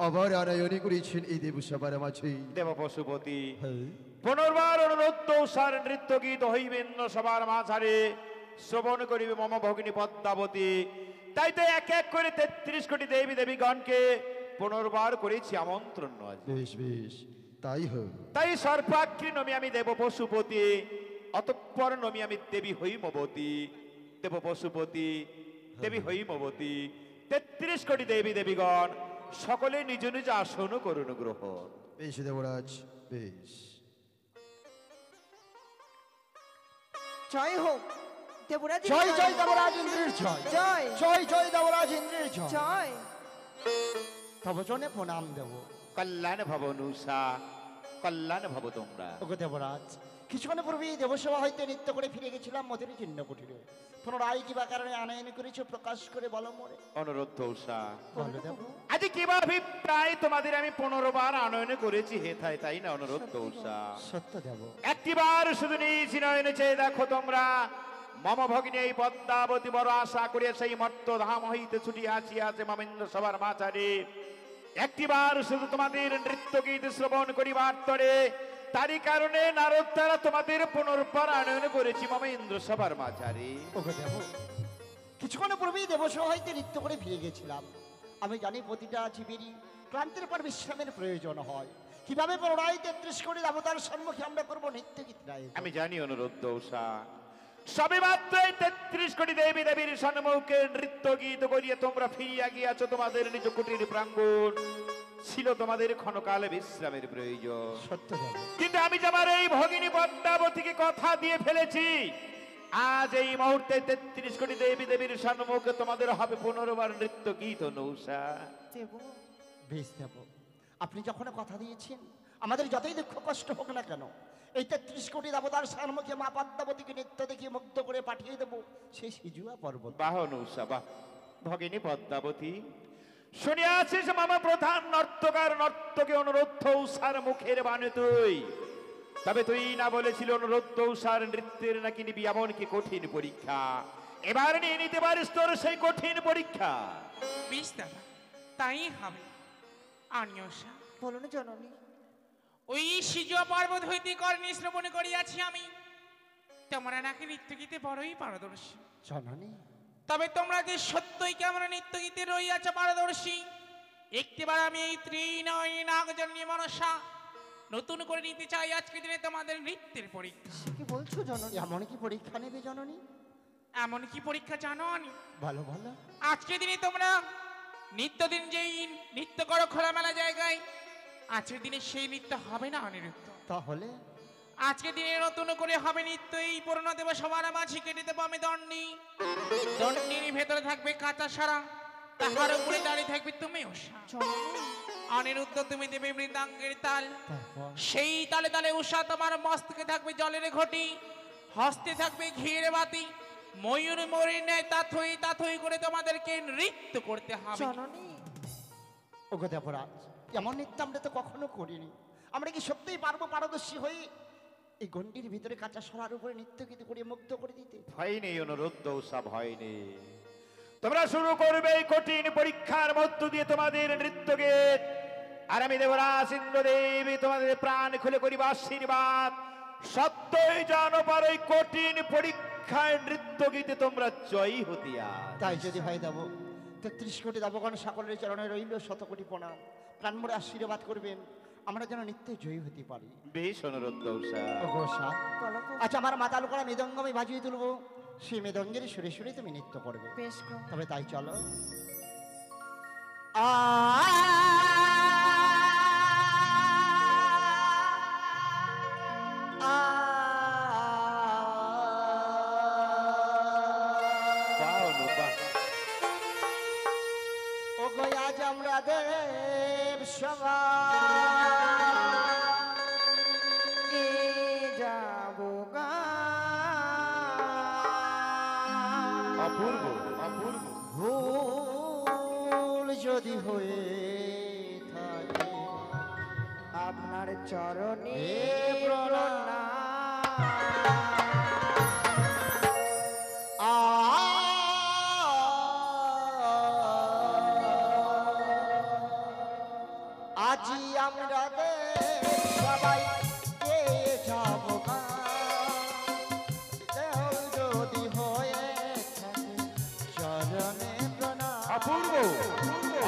আবার আনায়নী করেছেন এই দেবসভার মাঝে। দেব পশুপতি, হ্যাঁ, পুনর্বার অনুরোধ উষার নৃত্য গীত হইবেন সবার মাঝারে, শ্রবণ করিবে মম ভগিনী পদ্মাবতী। তাই তো এক এক করে 33 কোটি দেবী দেবীগণকে পুনর্বার করেছি আমন্ত্রণ আজ। বেশ বেশ, তাই হোক। তাই সর্বাগ্রী নমি আমি দেব পশুপতি, অতঃপর নমি আমি দেবী হৈমবতী। দেব পশুপতি, দেবী হৈমবতী, 33 কোটি দেবী দেবীগণ সকলে নিজ নিজ আসন করুন গ্রহণ। বেশ দেবরাজ, বেশ। জয় হোক দেবরাজ, জয় জয় দেবরাজ ইন্দ্রের জয়। জয় জয় জয় দেবরাজ ইন্দ্রের জয়। জয়। তব জনে প্রণাম দেব। কল্যাণ ভব নুষা, কল্যাণ ভব তোমরা। ওগো দেবরাজ, কিছুক্ষণ পূর্বেই দেবসভা হইতে নৃত্য করে ফিরে গেছিলাম মধুর চিহ্ন কুটিরে। পুনরায় কিবা কারণে আনায়ন করেছো, প্রকাশ করে বলো মোরে। অনুরোধ উষা, বলো দেব। আজ কিবা অভিপ্রায় তোমাদের আমি 15 আনয়ন করেছি হেথায়, তাই না অনুরোধ উষা? সত্য দেব। একটিবার শুধু নিজ নয়নে চেয়ে দেখো তোমরা, মম ভগিনী এই পদ্মাবতী বড় আশা করিয়া সেই মর্ত ধাম হইতে ছুটি আসিয়াছে মমেন্দ্র সবার মাঝারে। একটিবার শুধু তোমাদের নৃত্য গীত শ্রবণ করিবার তরে, তারই কারণে নারদ তারা তোমাদের পুনর্বার আনয়ন করেছি মমেন্দ্র সবার মাঝারে। ওগো দেব, কিছুক্ষণ পূর্বেই দেবসভা হইতে নৃত্য করে ফিরে গেছিলাম। আমি জানি প্রতিটা জীবেরই ক্লান্তির পর বিশ্রামের প্রয়োজন হয়। কিভাবে পুনরায় 33 কোটি দেবতার সম্মুখে আমরা করবো নৃত্য গীত গাইব? আমি জানি অনুরোধ উষা, সবে মাত্র 33 কোটি দেবী দেবীর সম্মুখে নৃত্য গীত করিয়ে তোমরা ফিরিয়া গিয়াছো তোমাদের নিজ কুটির প্রাঙ্গণ। ছিল তোমাদের ক্ষণকালে বিশ্রামের প্রয়োজন। সত্য দেব। কিন্তু আমি যে আমার এই ভগিনী পদ্মাবতীকে কথা দিয়ে ফেলেছি, আজ এই মুহূর্তে 33 কোটি দেবী দেবীর সম্মুখে তোমাদের হবে পুনর্বার নৃত্য গীত নৌসা। দেব, বেশ দেব, আপনি যখন কথা দিয়েছেন, আমাদের যতই দুঃখ কষ্ট হোক না কেন, এই 33 কোটি দেবতার সম্মুখে মা পদ্মাবতীকে নৃত্য দেখিয়ে মুগ্ধ করে পাঠিয়ে দেবো সেই সিজুয়া পর্বত। বাহ নৌসা বাহ। ভগিনী পদ্মাবতী, শুনিয়াছিস মামা প্রধান নর্তকার নর্তকে অনুরোধ উষার মুখের বাণী তুই, তবে তুই না বলেছিল অনুরোধ উষার নৃত্যের নাকি নিবি এমন কি কঠিন পরীক্ষা। এবার নিয়ে নিতে পারিস তোর সেই কঠিন পরীক্ষা। বেশ দাদা, তাই হবে। আনিয়সা, বলুন জননী। ওই সিজু পর্বত হইতে কর্ণে শ্রবণ করিয়াছি আমি, তোমরা নাকি নৃত্য গীতে বড়ই পারদর্শী। জননী, তবে তোমরা যে সত্যই কেমন নৃত্য গীতে রইয়াছ পারদর্শী, একটিবার আমি এই ত্রিনয়নী নাগজননী মনসা নতুন করে নিতে চাই আজকে দিনে তোমাদের নৃত্যের পরীক্ষা। কি বলছো জননী? এমন কি পরীক্ষা নেবে জননী? এমন কি পরীক্ষা জানো আনি? ভালো ভালো। আজকে দিনে তোমরা নিত্যদিন যেই নৃত্য করো খোলামেলা জায়গায়, আজকের দিনে সেই নৃত্য হবে না অনিরুদ্ধ। তাহলে আজকে দিনে নতুন করে হবে নৃত্য। এই পুরনো দেব সবার মাঝে কেটে দেবো আমি দণ্ডি। দণ্ডির ভেতরে থাকবে কাঁচা সারা, তাহার উপরে দাঁড়িয়ে থাকবে তুমি উষা। জননী, অনিরুদ্ধ তুমি দেবে মৃদাঙ্গের তাল, তারপর সেই তালে তালে উষা তোমার মস্তকে থাকবে জলের ঘটি, হস্তে থাকবে ঘিরে বাতি, ময়ূর ময়ূরের ন্যায় তাথই তাথই করে তোমাদেরকে নৃত্য করতে হবে। জননী, ওগো দেবরাজ, এমন নৃত্য আমরা তো কখনো করিনি। আমরা কি সত্যিই পারবো পারদর্শী হয়ে এই গণ্ডির ভিতরে কাঁচা সরার উপরে নৃত্য গীত করে মুগ্ধ করে দিতে? ভয় নেই অনুরোধ উষা, ভয় নেই। তোমরা শুরু করবে এই কঠিন পরীক্ষার মধ্য দিয়ে তোমাদের নৃত্য গীত, আর আমি দেবরাজ ইন্দ্রদেবী তোমাদের প্রাণ খুলে করিব আশীর্বাদ। সত্যই জানো পার এই কঠিন পরীক্ষায় নৃত্য গীতে তোমরা জয়ী হতিয়া। তাই যদি হয় দেব ৩৩ কোটি দেবগণ সকলের চরণে রইল শত কোটি প্রণাম। প্রাণমরে আশীর্বাদ করবেন, আমরা যেন নিত্যে জয়ী হতে পারি। বেশ অনুরোধ উষা। ওগো উষা, বলো তো। আচ্ছা আমার মাতাল করা মৃদঙ্গ আমি বাজিয়ে তুলবো, সেই মৃদঙ্গের সুরে সুরে তুমি নৃত্য করবে। বেশ গো। তবে তাই চলো। বাহ, বাহ। ও গো আজ আমরা দেব সভা যাব গা। অপূর্ব, অপূর্ব। ভুল যদি হয়ে থাকে আপনার চরণে হে প্রণাম। আজি আমরা সবাই যাব যদি হয়ে থাকে চরণে প্রণাম। অপূর্ব,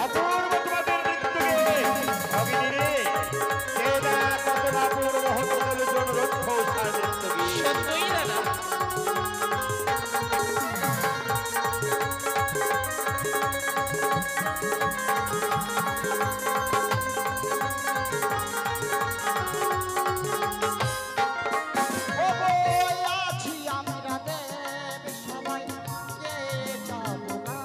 অপূর্ব তোমাদের নৃত্য গীত। ভগিনী রে, কে না কত না অপূর্ব হতে চলেছে অনুরোধ উষার নৃত্য গীত। সত্যই দাদা, ও গো আছি আমরা দেব সবাই যাব না,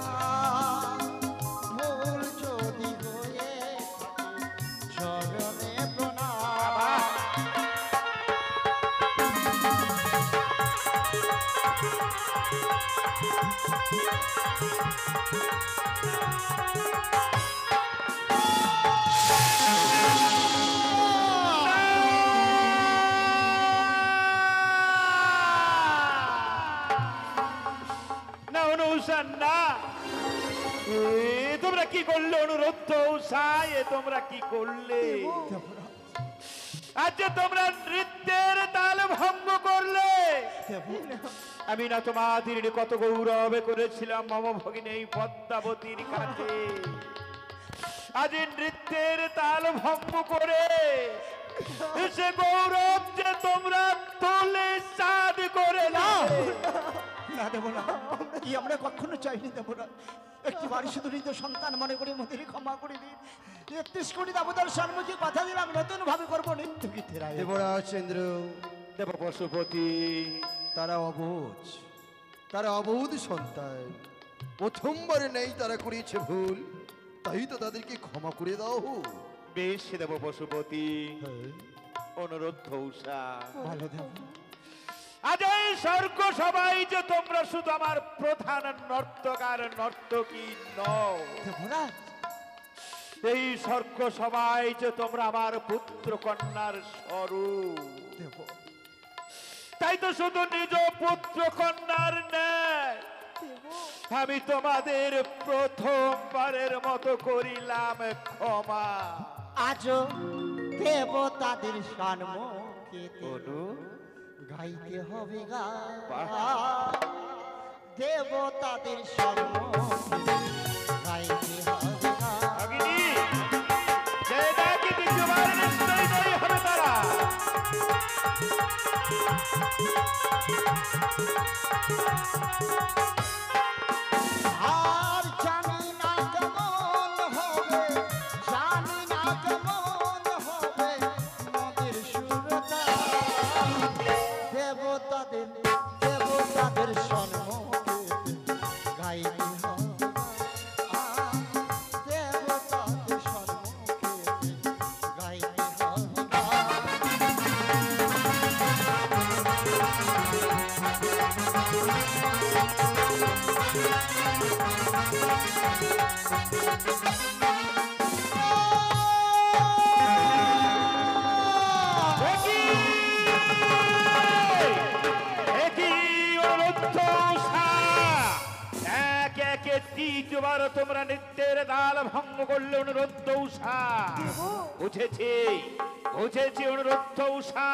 ভুল যদি হয়ে থাকে চরণে প্রণাম। না অনুষা না, তোমরা কি করলে অনুরোধ উষা? তোমরা কি করলে? আজ তোমরা নৃত্যের তাল ভঙ্গ করলে। আমি না তোমাদের কত গৌরবে করেছিলাম মম ভগিনী এই পদ্মাবতীর কাছে, আজ নৃত্যের তাল ভঙ্গ করে সে গৌরব যে তোমরা তোলে সাদ করে না। না দেব না, কি আমরা কখনো চাইনি দেব না। একটি বাড়ি শুধু নিজ সন্তান মনে করে মোদের ক্ষমা করে দিন। ৩১ কোটি দেবতার সম্মুখে কথা দিলাম নতুন ভাবে করবো নৃত্য গীতের আয়োজন। দেবরাজ চন্দ্র, দেব পশুপতি, তারা অবোধ সন্তান, প্রথমবার নেই তারা করেছে ভুল, তাই তো তাদেরকে ক্ষমা করে দাও। বেশ দেব পশুপতি, অনুরোধ উষা। ভালো দেব। আজ এই স্বর্গ সবাই যে তোমরা শুধু আমার প্রধান নর্তক আর নর্তকী নও, দেবরাজ, এই স্বর্গ সবাই যে তোমরা আমার পুত্র কন্যার স্বরূপ, দেব তাই তো শুধু নিজ পুত্র কন্যার ন্যায় আমি তোমাদের প্রথমবারের মতো করিলাম ক্ষমা। আজ দেবতাদের সম্মুখে অনু, গাইতে হবে গা বাহ। দেবতাদের সম্মুখে গাইতে হবে গা। ভগিনী, যে নাকি দ্বিতীয়বার নিশ্চয়ই জয়ী হবে তারা। আর জানি না কেমন হবে, জানি না কেমন হবে মোদের সুরতা। দেবতাদের সম্মুখে গাইতে হবে গা। দেবতাদের সম্মুখে গাইতে হবে গা। তৃতীয়বার তোমরা নিত্যের দাল ভঙ্গ করলে অনুরোধ উষা। বুঝেছি বুঝেছি অনুরোধ উষা,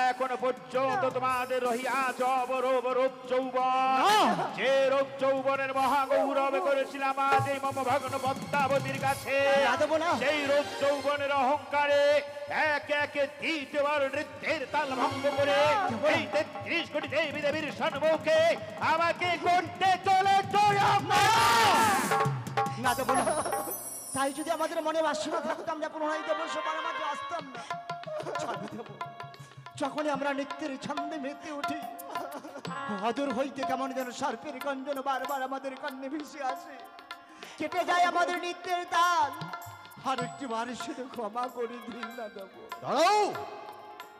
এখনো পর্যন্ত তোমাদের রহিয়াছে অবরোধ রোগ যৌবন। যে রোগ যৌবনের মহাগৌরব করেছিলাম আজ এই মম ভগ্ন পদ্মাবতীর কাছে, সেই রোগ যৌবনের অহংকারে একে একে দ্বিতীয়বার নৃত্যের তাল ভঙ্গ করে এই 33 কোটি দেবী দেবীর সম্মুখে আমাকে করতে চলে না দেবো না। তাই যদি আমাদের মনে বাসনা থাকতো আমরা পুনরায় দেবো সবার মাঝে আসতাম না। ছাড়বে দেবো, যখনই আমরা নৃত্যের ছন্দে মেতে উঠি অদূর হইতে কেমন যেন সার্পের গঞ্জন বারবার আমাদের কান্নে ভেসে আসে, কেটে যায় আমাদের নৃত্যের তাল। আর একটি বারের শুধু ক্ষমা করে দিন না দেবো। দাঁড়াও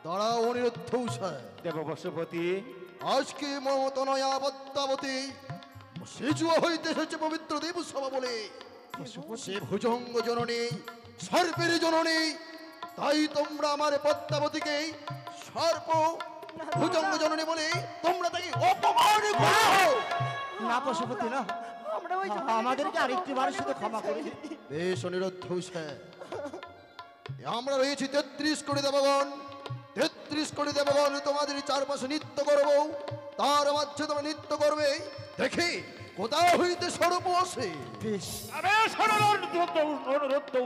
দাঁড়াও অনিরুদ্ধ উষা। দেব বসুপতি, আজকে মমতনয়া পদ্মাবতী সেজুয়া হইতে এসেছে পবিত্র দেবসভা বলে। সে ভুজঙ্গ জননী, সর্পের জননী, তাই তোমরা আমার পদ্মাবতীকে সর্প ভুজঙ্গ জননী বলে তোমরা তাকে অপমান করো। না পশুপতি না, আমাদেরকে আরেকটি বার শুধু ক্ষমা করে দিন। বেশ অনিরুদ্ধ উষা, আমরা রয়েছি 33 কোটি দেবগণ। 33 কোটি দেবগণ তোমাদের চারপাশে নৃত্য করবো, তার মাঝে তোমরা নৃত্য করবে। দেখি কোথাও হইতে স্বরূপ আসে। বেশ অনুরোধ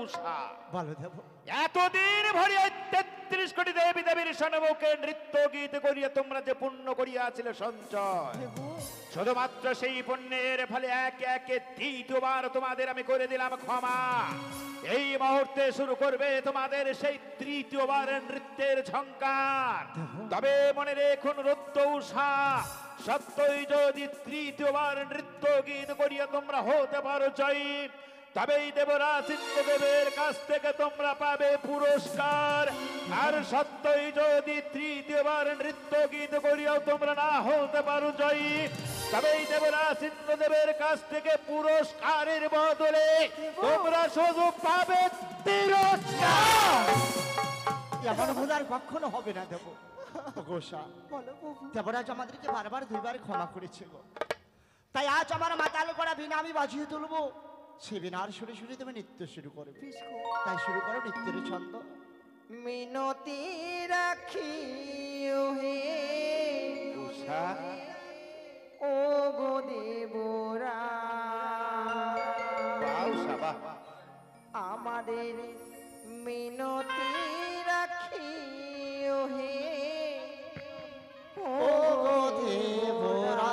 উষা, ভালো দেবো। এতদিন ভরিয়া 33 কোটি দেবী দেবীর সম্মুখে নৃত্য গীত করিয়া তোমরা যে পুণ্য করিয়াছিলে সঞ্চয়, শুধুমাত্র সেই পুণ্যের ফলে একে একে দ্বিতীয়বার তোমাদের আমি করে দিলাম ক্ষমা। এই মুহূর্তে শুরু করবে তোমাদের সেই তৃতীয়বার নৃত্যের ঝঙ্কার। তবে মনে রেখুন রুদ্র উষা, সত্যই যদি তৃতীয়বার নৃত্য গীত করিয়া তোমরা হতে পারো জয়ী, তবেই দেবরাজ ইন্দ্রদেবের কাছ থেকে তোমরা পাবে পুরস্কার। আর সত্যই যদি তৃতীয়বার নৃত্য গীত করিয়াও তোমরা না হতে পারো জয়ী, তবেই দেবরাজ ইন্দ্রদেবের কাছ থেকে পুরস্কারের বদলে তোমরা শুধু পাবে তিরস্কার। এমন ভুল আর কখনো হবে না দেবো। গোসা দেবরাজ আমাদেরকে বারবার দুইবার ক্ষমা করেছে গো, তাই আজ আমার মাতাল করা বিনা আমি বাজিয়ে তুলবো। সে বিনার সুরে সুরে তুমি নৃত্য শুরু করবে, তাই শুরু করো নৃত্যের ছন্দ। মিনতি রাখি হে উষা, ও গো দেবরা, বাহ উষা, বাহ। আমাদের মিনতি রাখি হে ও গো দেবরা।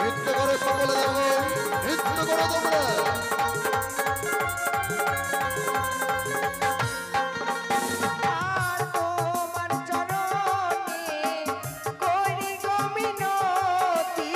নৃত্য করো সকলে দেবগণ, নৃত্য করো তোমরা। আর তোমার চরণে করি গো মিনতি,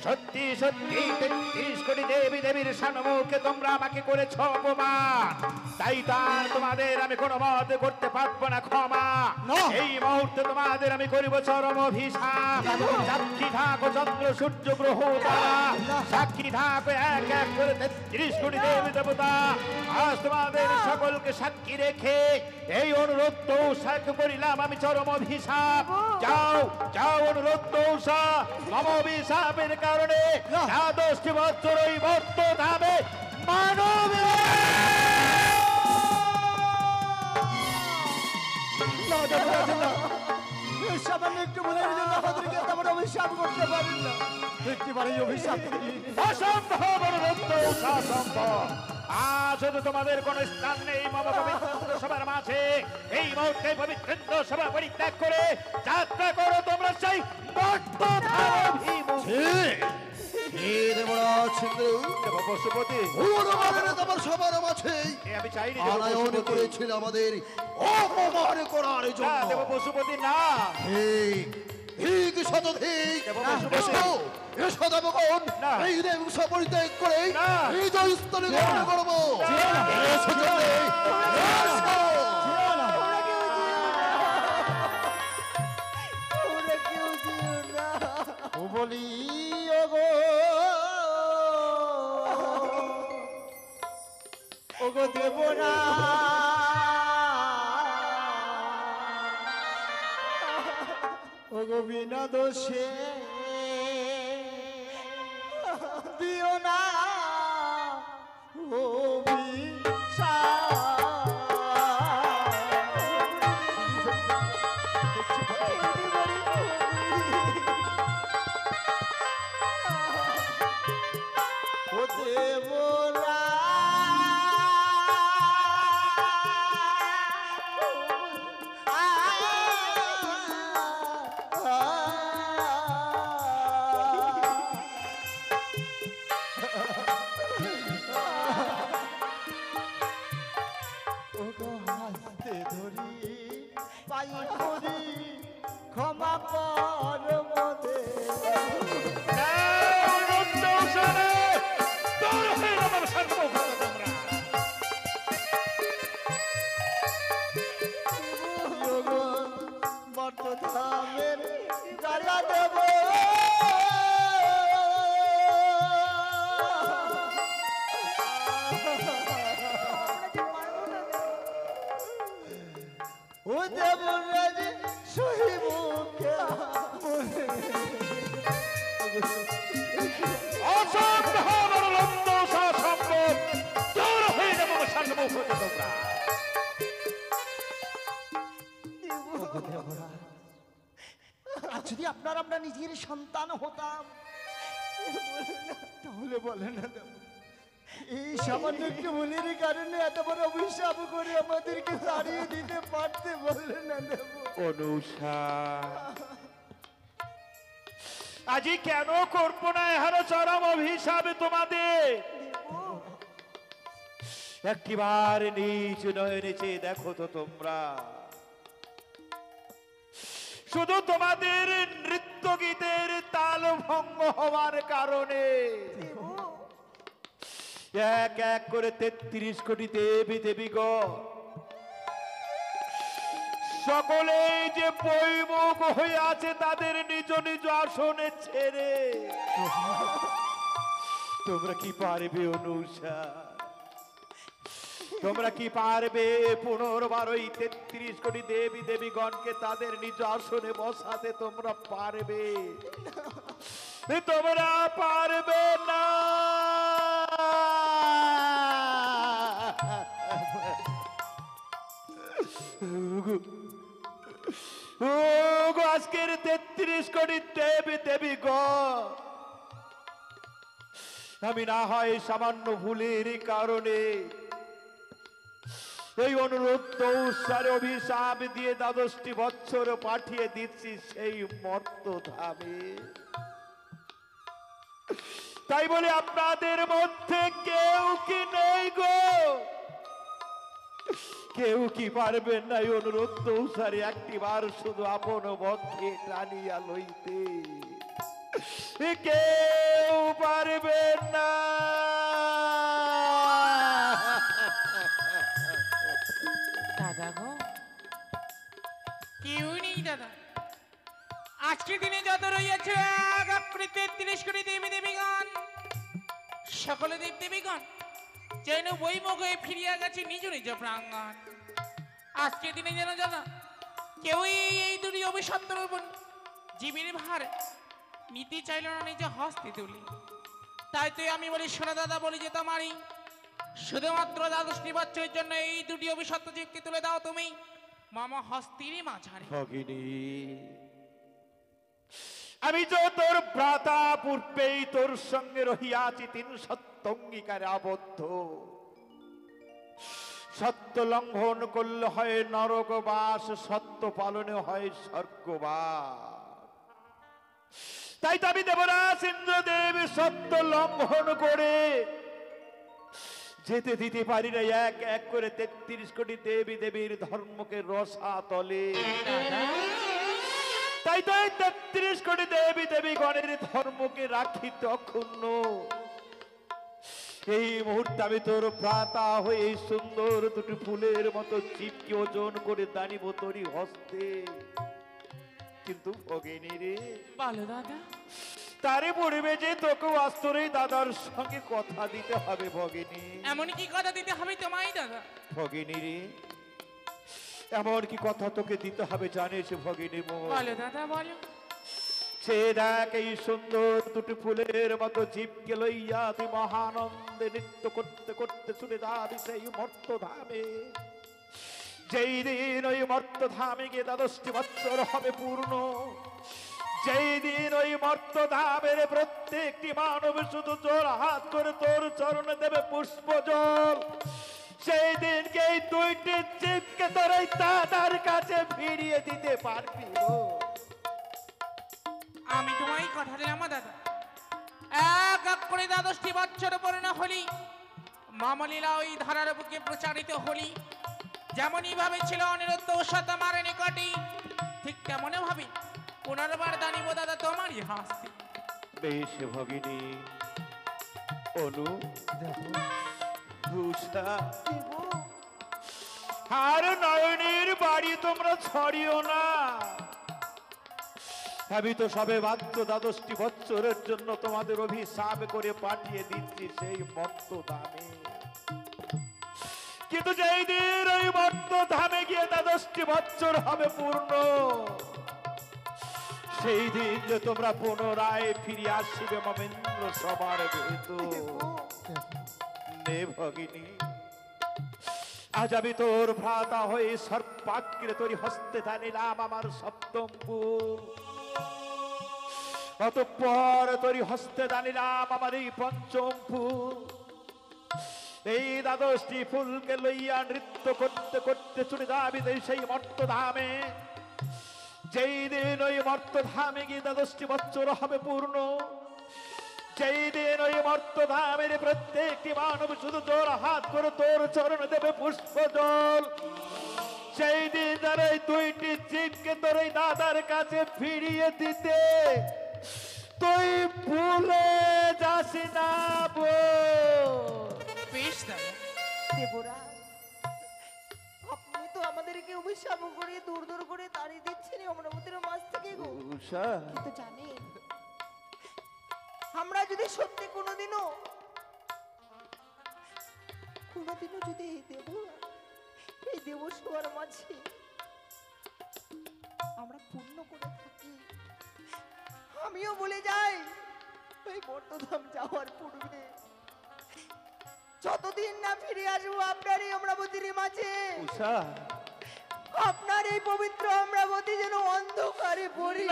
সত্যি সত্যি 33 কোটি দেবী দেবীর সম্মুখে তোমরা আমাকে করেছ অপমান, তাই তার তোমাদের আমি কোনো মতে করতে পারবো না ক্ষমা। এই মুহূর্তে তোমাদের আমি করিব চরম অভিশাপ। সাক্ষী থাকো চন্দ্র সূর্য গ্রহ তারা, সাক্ষী থাকো এক এক করে 33 কোটি দেবী দেবতা। আজ তোমাদের সকলকে সাক্ষী রেখে এই অনুরোধ দৌসাকে করিলাম আমি চরম অভিশাপ। যাও যাও অনুরোধ দৌসা, মম অভিশাপের কারণে 10টি বছর ওই ভক্ত ধামে মানব না দেবরাজ না, এই সামান্য একটু ভুলের জন্য আমাদেরকে তেমন অভিশাপ করতে পারেন না। একটিবার এই অভিশাপ অসম্ভব অনুরোধ দৌসা অসম্ভব। আজ যদি তোমাদের কোন স্থান নেই মম পবিত্র সভার মাঝে, এই মুহূর্তে পবিত্র সভা পরিত্যাগ করে যাত্রা করো তোমরা সেই ভক্ত ধাম অভিমুখে। দেবরাজ ইন্দ্র দেব পশুপতি, তোমার সবার মাঝে আমি চাইনি আনায়ন করেছিল আমাদের অপমান করার না জন্য। দেব পশুপতি না। ঠিক ঠিক শতধিক দেব পশুপতি। এসো দেবগণ, না। এই দেবংশ পরিত্যাগ করে না। এই জয়স্থলে গ্রহণ করবো। এসো জলদি, এসো। বলি ওগো ওগো দেবরা, ওগো বিনা দোষে দিও না ও দেবরা, হাসতে ধরি পাই করি ক্ষমা কর মনে। বর্তধামের গালা দেব ও দেবরাজ সহিমুখে অসম্ভব অনুরোধ দৌসা অসম্ভব। দূর হয়ে যাবো সম্মুখ হতে তোমরা। আর যদি আপনার আমরা নিজের সন্তান হতাম তাহলে বলেন না দেব, এই সামান্য একটু ভুলের কারণে এত বড় অভিশাপ করে আমাদেরকে তাড়িয়ে দিতে পারতে বলেন না দেব। অনুষা আজি কেন করবো না এহারো চরম অভিশাপে তোমাদের? একটিবার নিজ নয়নে চেয়ে দেখো তো তোমরা, শুধু তোমাদের নৃত্য গীতের তাল ভঙ্গ হওয়ার কারণে এক এক করে 33 কোটি দেবী দেবীগণ সকলেই যে বৈমুখ হয়ে আছে তাদের নিজ নিজ আসনে ছেড়ে। তোমরা কি পারবে অনুষা? তোমরা কি পারবে পুনর্বার ওই 33 কোটি দেবী দেবীগণকে তাদের নিজ আসনে বসাতে? তোমরা পারবে? তোমরা পারবে না। আজকের 33 কোটি দেবী দেবীগণ আমি না হয় সামান্য ভুলের কারণে এই অনুরোধ দৌসারে অভিশাপ দিয়ে 10টি বছর পাঠিয়ে দিচ্ছি সেই মর্ত ধামে। তাই বলে আপনাদের মধ্যে কেউ কি নেই গো? কেউ কি পারবেন না এই অনুরোধ দৌসারে একটিবার শুধু আপন বক্ষে টানিয়া লইতে? কেউ পারবে না। দাদা গো, কেউ নেই দাদা। আজকের দিনে যত রইয়াছে এক এক করে 33 কোটি দেবী দেবীগণ, সকল দেব দেবীগণ যেন বৈমুখ হয়ে ফিরিয়া গেছে নিজ নিজ প্রাঙ্গণ। আজকের দিনে যেন দাদা কেউই এই দুটি অভিশপ্তর উপর জীবের ভার নিতে চাইল না নিজে হস্তে তুলি। তাই তো আমি বলি, শোনো দাদা, বলি যে তোমারই শুধুমাত্র দ্বাদশটি বছরের জন্য এই দুটি অভিশপ্ত জীবকে তুলে দাও তুমি মামা হস্তিরই মাঝারে। ভগিনী, আমি তো তোর ভ্রাতা, পূর্বেই তোর সঙ্গে রহিয়াছি 3 সত্য অঙ্গীকারে আবদ্ধ। সত্য লঙ্ঘন করলে হয় নরকবাস, সত্য পালনে হয় স্বর্গবাস। তাই তো আমি দেবরাজ ইন্দ্রদেব সত্য লঙ্ঘন করে যেতে দিতে পারি না এক এক করে 33 কোটি দেবী দেবীর ধর্মকে রসাতলে। তাই তো 33 কোটি দেবী দেবী গণের ধর্মকে রাখি অক্ষুণ্ণ। এই মুহূর্তে আমি তোর ভ্রাতা হয়ে এই সুন্দর দুটি ফুলের মতো জীবকে ওজন করে দাঁড়িব তোরই হস্তে। কিন্তু ভগিনী রে, বলো দাদা। তারে পড়বে যে তোকেও আস্তরেই দাদার সঙ্গে কথা দিতে হবে ভগিনী। এমন কি কথা দিতে হবে তোমায় দাদা? ভগিনী রে, এমন কি কথা তোকে দিতে হবে জানিস ভগিনী মোর? বলো দাদা, বলো। সে দেখ, এই সুন্দর দুটি ফুলের মতো জীবকে লইয়া তুই মহানন্দে নৃত্য করতে করতে চলে যাবি সেই মর্ত ধামে। যেই দিন ওই মর্ত ধামে গিয়ে দ্বাদশটি বৎসর হবে পূর্ণ, যেই দিন ওই মর্ত ধামের প্রত্যেকটি মানব শুধু তোর হাত করে তোর চরণে দেবে পুষ্প জল, সেই দিনকে এই 2টি জীবকে তোর এই দাদার কাছে ফিরিয়ে দিতে পারবি গো। আমি তোমায় কথা দিলাম দাদা, এক এক করে দ্বাদশটি বৎসর পূর্ণ হলি মামলীলা ওই ধারার বুকে প্রচারিত হলি। যেমনই ভাবে ছিল অনিরুদ্ধ ঔষধ আমার নিকটে, ঠিক তেমনই ভাবে পুনর্বার দানিব দাদা তোমারই হাসতে। বেশ ভগিনী। অনু, উষা, আর নয়নের বাড়ি তোমরা ছড়িও না। আমি তো সবে মাত্র দ্বাদশটি বৎসরের জন্য তোমাদের অভিশাপ করে পাঠিয়ে দিচ্ছি সেই মর্ত ধামে। কিন্তু যেই দিন ওই মর্ত ধামে গিয়ে দ্বাদশটি বৎসর হবে পূর্ণ, সেই দিন যে তোমরা পুনরায় ফিরে আসিবে মমেন্দ্র সবার ভেতর। নে ভগিনী, আজ আমি তোর ভ্রাতা হয়ে সর্পাগ্রে তোর হস্তে দানিলাম আমার সপ্তম ফুল, অতঃপর তোর হস্তে দানিলাম আমার এই পঞ্চম ফুল। এই দ্বাদশটি ফুলকে লইয়া নৃত্য করতে করতে চলে যাবি সেই মর্ত ধামে। যেই দিন ওই মর্ত ধামে গিয়ে দ্বাদশটি বৎসর হবে পূর্ণ, যেই দিন ওই মর্ত ধামের প্রত্যেকটি মানব শুধু তোর হাত করে তোর চরণ দেবে পুষ্প জল, সেই দিন তার এই 2টি জীবকে তোর এই দাদার কাছে ফিরিয়ে দিতে তুই ভুলে যাস না। বেশ দাদা। দেবরাজ, আপনি তো আমাদেরকে অভিশাপ করে দূর দূর করে তাড়িয়ে দিচ্ছেন অমরাবতীর মাছ থেকে গো। উষা, কিন্তু জানেন, আমরা যদি সত্যি কোনোদিনও যদি এই দেবসভার মাঝে আমরা পূর্ণ করে থাকি, আমিও বলে যাই ওই মর্তধাম যাওয়ার পূর্বে যতদিন না ফিরে আসবো আপনার এই অমরাবতীর মাঝে, উষা, আপনার এই পবিত্র অমরাবতী যেন অন্ধকারে পড়ি।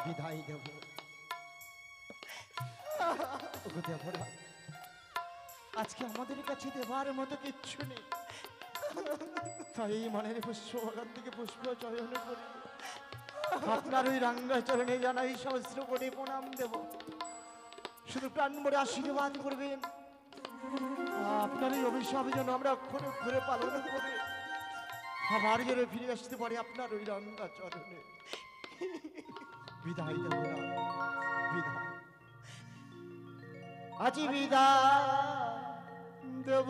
বিদায় দেব। দেবরা, আজকে আমাদের কাছে দেবার মতো কিচ্ছু নেই, তাই এই মনের পুষ্প বাগান থেকে পুষ্প চয়ন করে আপনার ওই রাঙ্গা চরণে জানাই সহস্র করে প্রণাম দেব। শুধু প্রাণ ভরে আশীর্বাদ করবেন, আপনার এই অভিশাপ যেন আমরা অক্ষরে অক্ষরে পালন করে আবার যেন ফিরে আসতে পারে আপনার ওই রাঙ্গা চরণে। বিদায় দেব না, বিদায়, আজি বিদায় দেব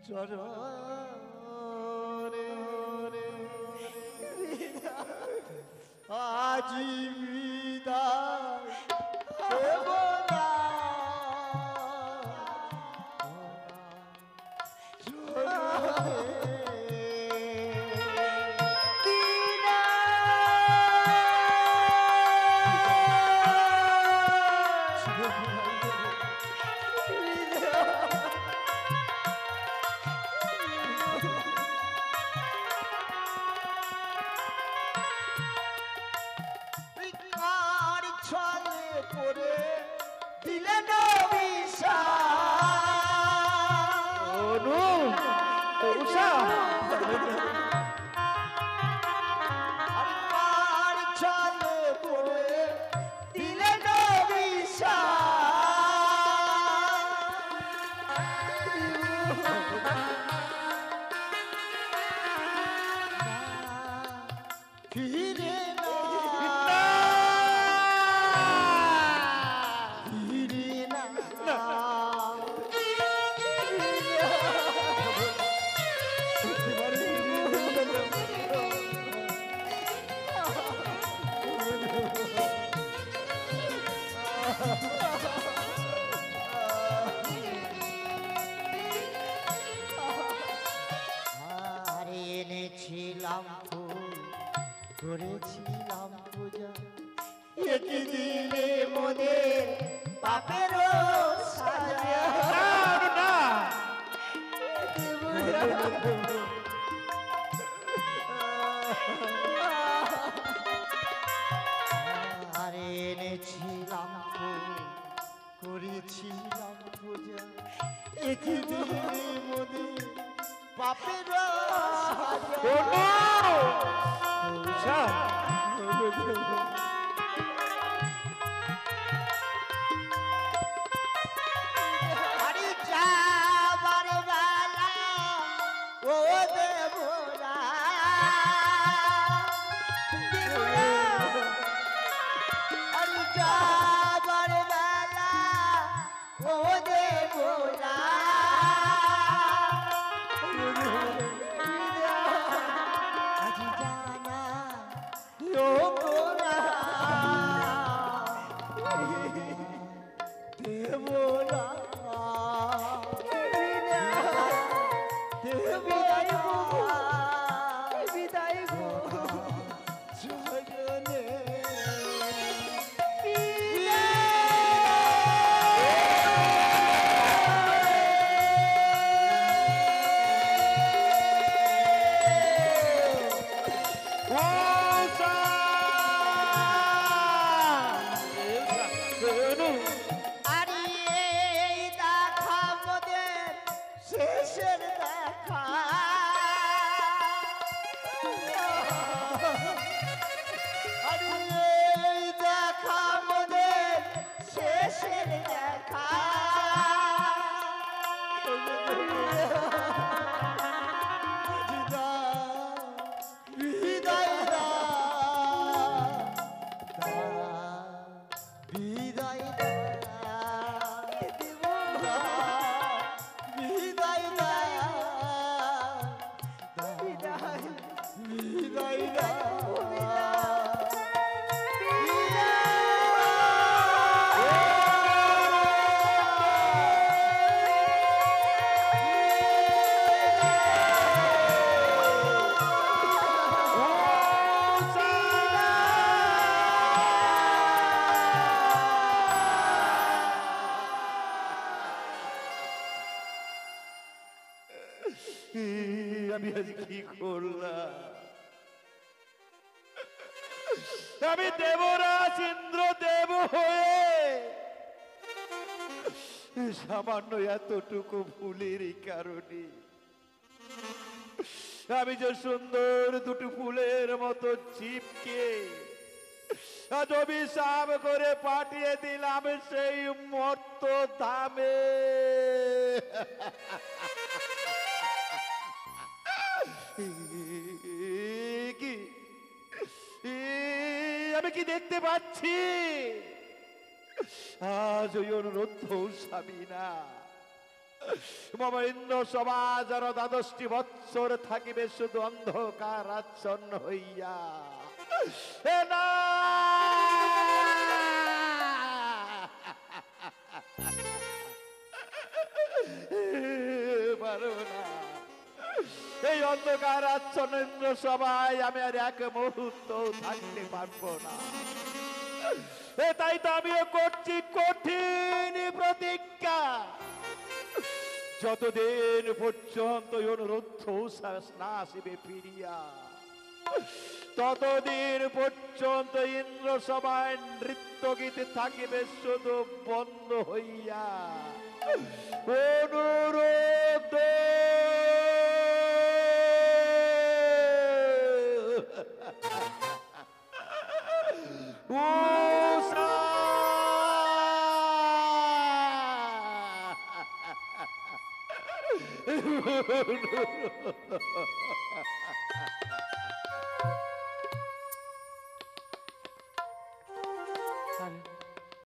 চরণে, আজি বিদায় দেব না, কার ছলে পড়ে দিলে নবিশা কার ছলে পড়ে দিলে নবিশা ফিরে না, ফিরে না, আর এনেছিলাম ফুল, করেছিলাম পূজা, একই দিলে মোদের পাপেরও সাজা। আর এনেছিলাম ফুল, করেছিলাম পূজা, একই দিলে মোদের পাপেরও সাজা। আরে যাবার বেলা ও দেবরা, আরে যাবার বেলা ও দেবরা, আজি জানা ও মোরা দেবরা, বিদায় গো চরণে। আরে এই দেখা মোদের শেষের দেখা, আরে এই দেখা মোদের শেষের দেখা, বিদায় দা, বিদায় দা, বিদায় দা, বিদায় দা। আমি আজ কি করলাম? আমি দেবরাজ ইন্দ্র দেব হয়ে সামান্য এতটুকু ভুলের কারণে আমি যে সুন্দর দুটো ফুলের মতো জীবকে আজ অভিশাপ করে পাঠিয়ে দিলাম সেই মর্ত ধামে। কি আমি কি দেখতে পাচ্ছি? আজ ওই অনুরোধ স্বামী না, মম ইন্দ্র সমাজ আর ১২টি বৎসর থাকিবে শুধু অন্ধকার আচ্ছন্ন হইয়া। এ না, পারব না, এই অন্ধকার আচ্ছন্ন ইন্দ্র সবাই আমি আর এক মুহূর্ত থাকতে পারবো না। তাই তো আমিও করছি কঠিন প্রতিজ্ঞা, যতদিন পর্যন্ত অনুরুদ্ধ না আসিবে ফিরিয়া, ততদিন পর্যন্ত ইন্দ্র সভায় নৃত্য গীত থাকিবে শুধু বন্ধ হইয়া। অনুরোধ